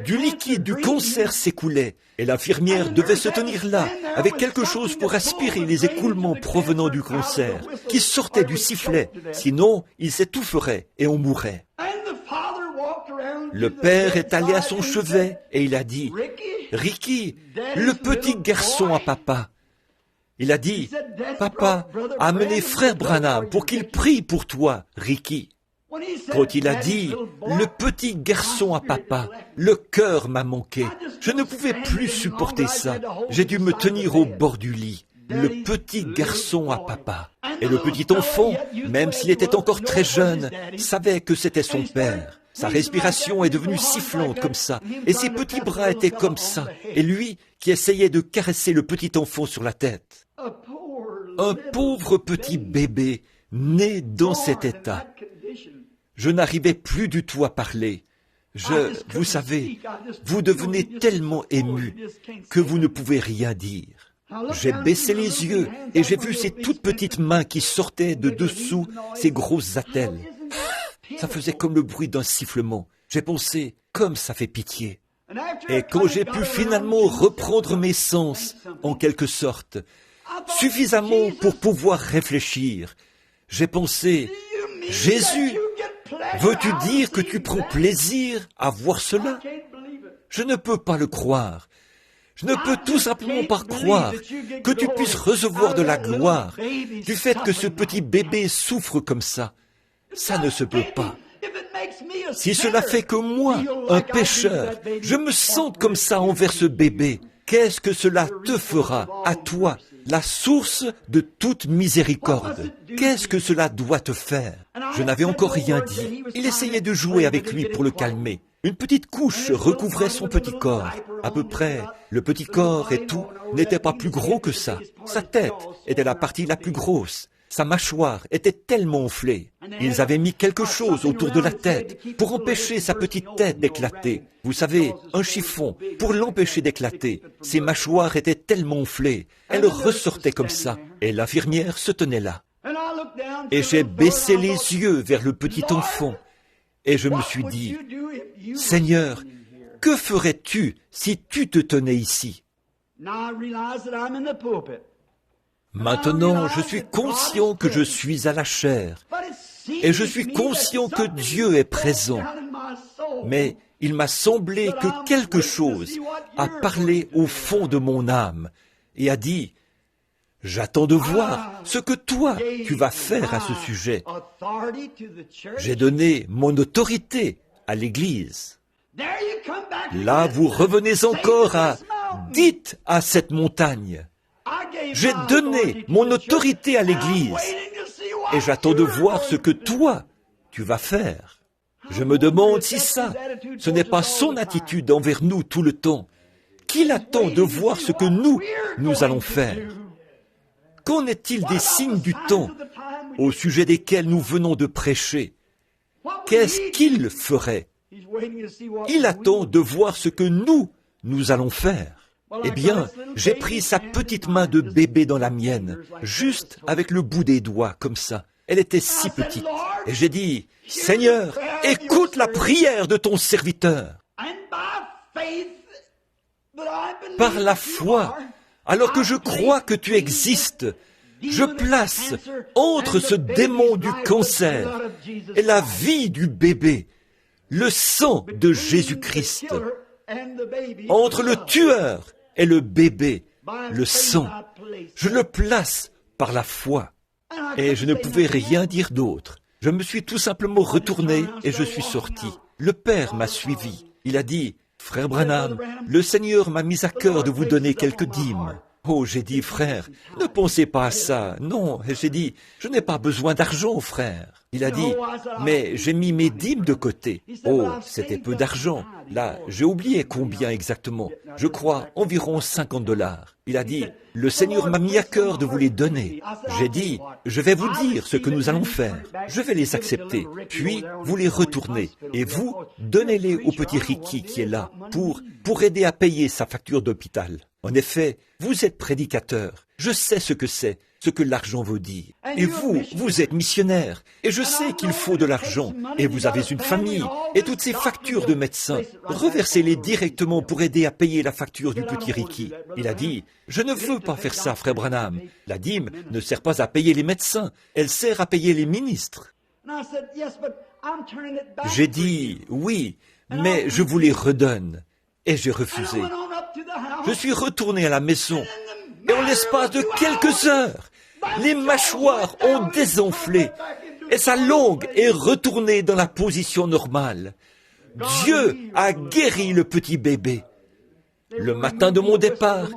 Du liquide du cancer s'écoulait, et l'infirmière devait se tenir là, avec quelque chose pour aspirer les écoulements provenant du cancer, qui sortaient du sifflet, sinon il s'étoufferait et on mourrait. Le père est allé à son chevet, et il a dit, « Ricky, le petit garçon à papa. » Il a dit, « Papa, amenez frère Branham pour qu'il prie pour toi, Ricky. » Quand il a dit « le petit garçon à papa », le cœur m'a manqué. Je ne pouvais plus supporter ça. J'ai dû me tenir au bord du lit. Le petit garçon à papa. Et le petit enfant, même s'il était encore très jeune, savait que c'était son père. Sa respiration est devenue sifflante comme ça, et ses petits bras étaient comme ça, et lui qui essayait de caresser le petit enfant sur la tête. Un pauvre petit bébé né dans cet état. Je n'arrivais plus du tout à parler. Vous savez, vous devenez tellement ému que vous ne pouvez rien dire. J'ai baissé les yeux et j'ai vu ces toutes petites mains qui sortaient de dessous ces grosses attelles. Ça faisait comme le bruit d'un sifflement. J'ai pensé, comme ça fait pitié. Et quand j'ai pu finalement reprendre mes sens, en quelque sorte, suffisamment pour pouvoir réfléchir, j'ai pensé, Jésus, veux-tu dire que tu prends plaisir à voir cela? Je ne peux pas le croire. Je ne peux tout simplement pas croire que tu puisses recevoir de la gloire du fait que ce petit bébé souffre comme ça. Ça ne se peut pas. Si cela fait que moi, un pécheur, je me sente comme ça envers ce bébé, qu'est-ce que cela te fera, à toi, la source de toute miséricorde? Qu'est-ce que cela doit te faire? Je n'avais encore rien dit. Il essayait de jouer avec lui pour le calmer. Une petite couche recouvrait son petit corps. À peu près, le petit corps et tout n'était pas plus gros que ça. Sa tête était la partie la plus grosse. Sa mâchoire était tellement enflée. Ils avaient mis quelque chose autour de la tête pour empêcher sa petite tête d'éclater. Vous savez, un chiffon pour l'empêcher d'éclater. Ses mâchoires étaient tellement enflées. Elles ressortaient comme ça. Et l'infirmière se tenait là. Et j'ai baissé les yeux vers le petit enfant. Et je me suis dit, Seigneur, que ferais-tu si tu te tenais ici? Maintenant, je suis conscient que je suis à la chair, et je suis conscient que Dieu est présent. Mais il m'a semblé que quelque chose a parlé au fond de mon âme et a dit, j'attends de voir ce que toi, tu vas faire à ce sujet. J'ai donné mon autorité à l'Église. Là, vous revenez encore à « dites à cette montagne ». J'ai donné mon autorité à l'Église et j'attends de voir ce que toi, tu vas faire. Je me demande si ça, ce n'est pas son attitude envers nous tout le temps, qu'il attend de voir ce que nous allons faire. Qu'en est-il des signes du temps au sujet desquels nous venons de prêcher? Qu'est-ce qu'il ferait? Il attend de voir ce que nous allons faire. Eh bien, j'ai pris sa petite main de bébé dans la mienne, juste avec le bout des doigts, comme ça. Elle était si petite. Et j'ai dit, Seigneur, écoute la prière de ton serviteur. Par la foi, alors que je crois que tu existes, je place entre ce démon du cancer et la vie du bébé, le sang de Jésus-Christ. Entre le tueur et le bébé, le sang, je le place par la foi. Et je ne pouvais rien dire d'autre. Je me suis tout simplement retourné et je suis sorti. Le Père m'a suivi. Il a dit, « Frère Branham, le Seigneur m'a mis à cœur de vous donner quelques dîmes. » Oh, j'ai dit, frère, ne pensez pas à ça. Non, j'ai dit, je n'ai pas besoin d'argent, frère. Il a dit, mais j'ai mis mes dîmes de côté. Oh, c'était peu d'argent. Là, j'ai oublié combien exactement. Je crois environ $50. Il a dit, le Seigneur m'a mis à cœur de vous les donner. J'ai dit, je vais vous dire ce que nous allons faire. Je vais les accepter. Puis, vous les retournez. Et vous, donnez-les au petit Ricky qui est là pour aider à payer sa facture d'hôpital. En effet, vous êtes prédicateur. Je sais ce que c'est, ce que l'argent veut dire. Et vous êtes missionnaire. Et je sais qu'il faut de l'argent. Et vous avez une famille. Et toutes ces factures de médecins. Reversez-les directement pour aider à payer la facture du petit Ricky. Il a dit, je ne veux pas faire ça, frère Branham. La dîme ne sert pas à payer les médecins. Elle sert à payer les ministres. J'ai dit, oui, mais je vous les redonne. Et j'ai refusé. Je suis retourné à la maison. Et en l'espace de quelques heures, les mâchoires ont désenflé. et sa langue est retournée dans la position normale. Dieu a guéri le petit bébé. Le matin de mon départ,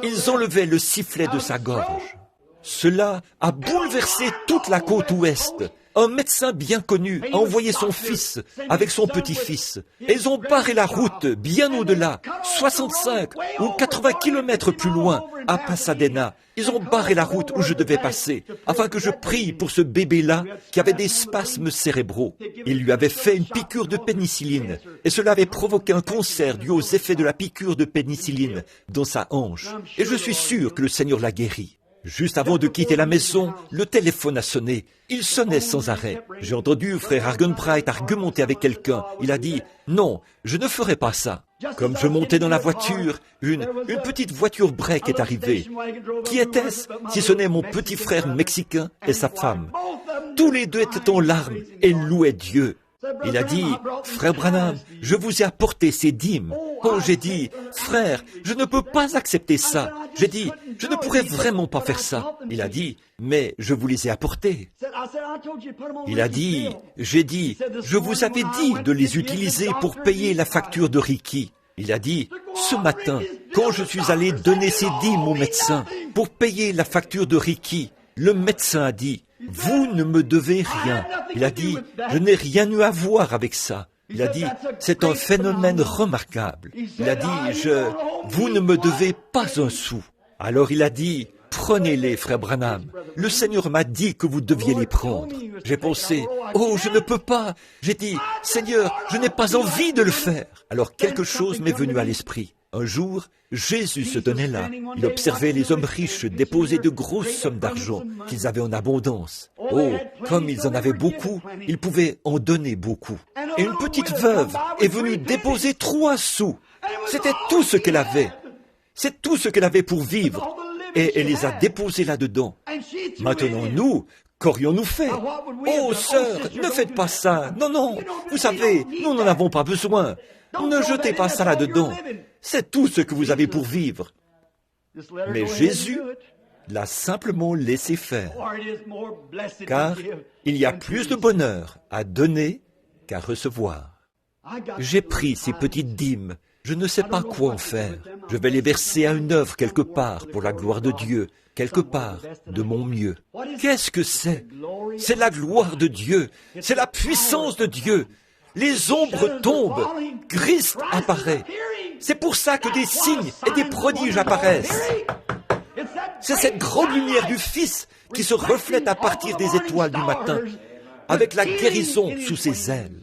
ils enlevaient le sifflet de sa gorge. Cela a bouleversé toute la côte ouest. Un médecin bien connu a envoyé son fils avec son petit-fils. Et ils ont barré la route bien au-delà, 65 ou 80 kilomètres plus loin, à Pasadena. Ils ont barré la route où je devais passer, afin que je prie pour ce bébé-là qui avait des spasmes cérébraux. Ils lui avaient fait une piqûre de pénicilline, et cela avait provoqué un cancer dû aux effets de la piqûre de pénicilline dans sa hanche. Et je suis sûr que le Seigneur l'a guéri. Juste avant de quitter la maison, le téléphone a sonné. Il sonnait sans arrêt. J'ai entendu frère Argenbright argumenter avec quelqu'un. Il a dit « Non, je ne ferai pas ça ». Comme je montais dans la voiture, une petite voiture break est arrivée. Qui était-ce si ce n'est mon petit frère mexicain et sa femme? Tous les deux étaient en larmes et louaient Dieu. Il a dit, frère Branham, je vous ai apporté ces dîmes. Oh, j'ai dit, frère, je ne peux pas accepter ça. J'ai dit, je ne pourrais vraiment pas faire ça. Il a dit, mais je vous les ai apportés. Il a dit, j'ai dit, je vous avais dit de les utiliser pour payer la facture de Ricky. Il a dit, ce matin, quand je suis allé donner ces dîmes au médecin pour payer la facture de Ricky, le médecin a dit, vous ne me devez rien. Il a dit, je n'ai rien eu à voir avec ça. Il a dit, c'est un phénomène remarquable. Il a dit, vous ne me devez pas un sou. Alors il a dit, prenez-les, frère Branham. Le Seigneur m'a dit que vous deviez les prendre. J'ai pensé, oh, je ne peux pas. J'ai dit, Seigneur, je n'ai pas envie de le faire. Alors quelque chose m'est venu à l'esprit. Un jour, Jésus se tenait là. Il observait les hommes riches déposer de grosses sommes d'argent qu'ils avaient en abondance. Oh, comme ils en avaient beaucoup, ils pouvaient en donner beaucoup. Et une petite veuve est venue déposer 3 sous. C'était tout ce qu'elle avait. C'est tout ce qu'elle avait pour vivre. Et elle les a déposés là-dedans. Maintenant, nous, qu'aurions-nous fait? Oh, sœur, ne faites pas ça. Non, non, vous savez, nous n'en avons pas besoin. Ne jetez pas ça là-dedans. C'est tout ce que vous avez pour vivre. Mais Jésus l'a simplement laissé faire. Car il y a plus de bonheur à donner qu'à recevoir. J'ai pris ces petites dîmes. Je ne sais pas quoi en faire. Je vais les verser à une œuvre quelque part pour la gloire de Dieu, quelque part de mon mieux. Qu'est-ce que c'est? C'est la gloire de Dieu. C'est la puissance de Dieu. Les ombres tombent, Christ apparaît. C'est pour ça que des signes et des prodiges apparaissent. C'est cette grande lumière du Fils qui se reflète à partir des étoiles du matin, avec la guérison sous ses ailes.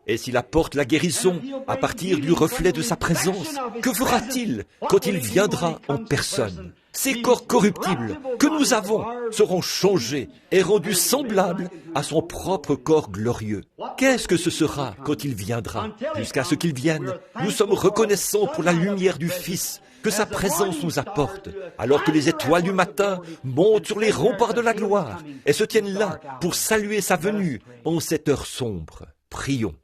Et s'il apporte la guérison à partir du reflet de sa présence, que fera-t-il quand il viendra en personne? Ces corps corruptibles que nous avons seront changés et rendus semblables à son propre corps glorieux. Qu'est-ce que ce sera quand il viendra? Jusqu'à ce qu'il vienne, nous sommes reconnaissants pour la lumière du Fils que sa présence nous apporte, alors que les étoiles du matin montent sur les remparts de la gloire et se tiennent là pour saluer sa venue en cette heure sombre. Prions.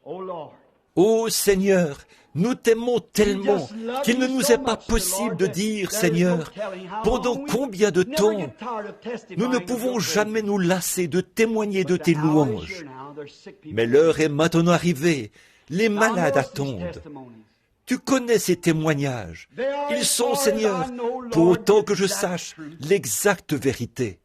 Ô Seigneur, nous t'aimons tellement qu'il ne nous est pas possible de dire, Seigneur, pendant combien de temps nous ne pouvons jamais nous lasser de témoigner de tes louanges. Mais l'heure est maintenant arrivée, les malades attendent. Tu connais ces témoignages. Ils sont, Seigneur, pour autant que je sache l'exacte vérité.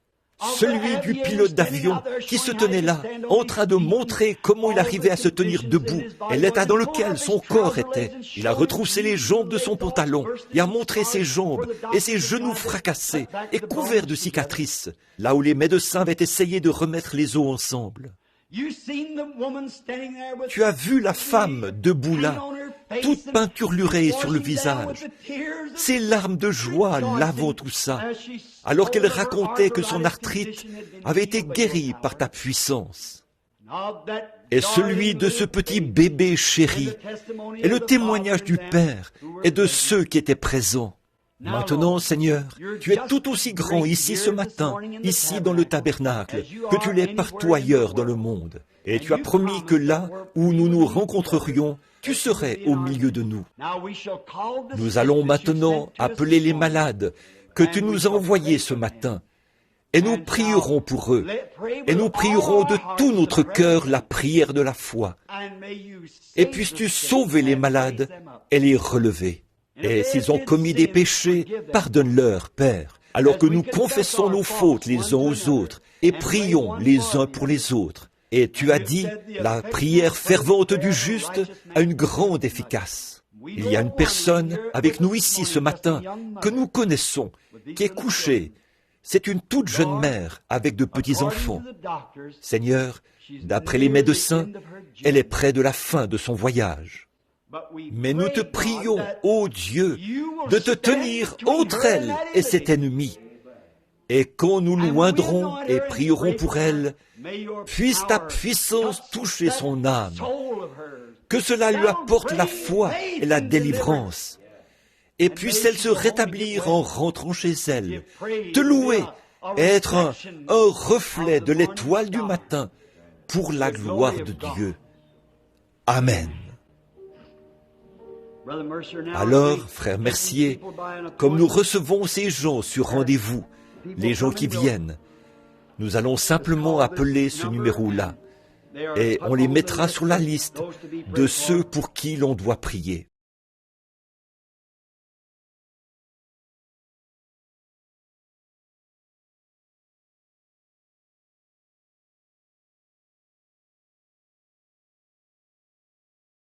Celui du pilote d'avion qui se tenait là, en train de montrer comment il arrivait à se tenir debout et l'état dans lequel son corps était. Il a retroussé les jambes de son pantalon et a montré ses jambes et ses genoux fracassés et couverts de cicatrices, là où les médecins avaient essayé de remettre les os ensemble. Tu as vu la femme debout là, toute peinturlurée sur le visage, ses larmes de joie lavant tout ça, alors qu'elle racontait que son arthrite avait été guérie par ta puissance. Et celui de ce petit bébé chéri est le témoignage du Père et de ceux qui étaient présents. Maintenant, Seigneur, tu es tout aussi grand ici ce matin, ici dans le tabernacle, que tu l'es partout ailleurs dans le monde. Et tu as promis que là où nous nous rencontrerions, tu serais au milieu de nous. Nous allons maintenant appeler les malades que tu nous as envoyés ce matin. Et nous prierons pour eux. Et nous prierons de tout notre cœur la prière de la foi. Et puisses-tu sauver les malades et les relever. Et s'ils ont commis des péchés, pardonne-leur, Père, alors que nous confessons nos fautes les uns aux autres et prions les uns pour les autres. Et tu as dit, la prière fervente du juste a une grande efficace. Il y a une personne avec nous ici ce matin que nous connaissons, qui est couchée. C'est une toute jeune mère avec de petits-enfants. Seigneur, d'après les médecins, elle est près de la fin de son voyage. Mais nous te prions, ô Dieu, de te tenir entre elle et cet ennemi. Et quand nous l'oindrons et prierons pour elle, puisse ta puissance toucher son âme, que cela lui apporte la foi et la délivrance, et puisse-elle se rétablir en rentrant chez elle, te louer, et être un reflet de l'étoile du matin pour la gloire de Dieu. Amen. Alors, frère Mercier, comme nous recevons ces gens sur rendez-vous, les gens qui viennent, nous allons simplement appeler ce numéro-là et on les mettra sur la liste de ceux pour qui l'on doit prier.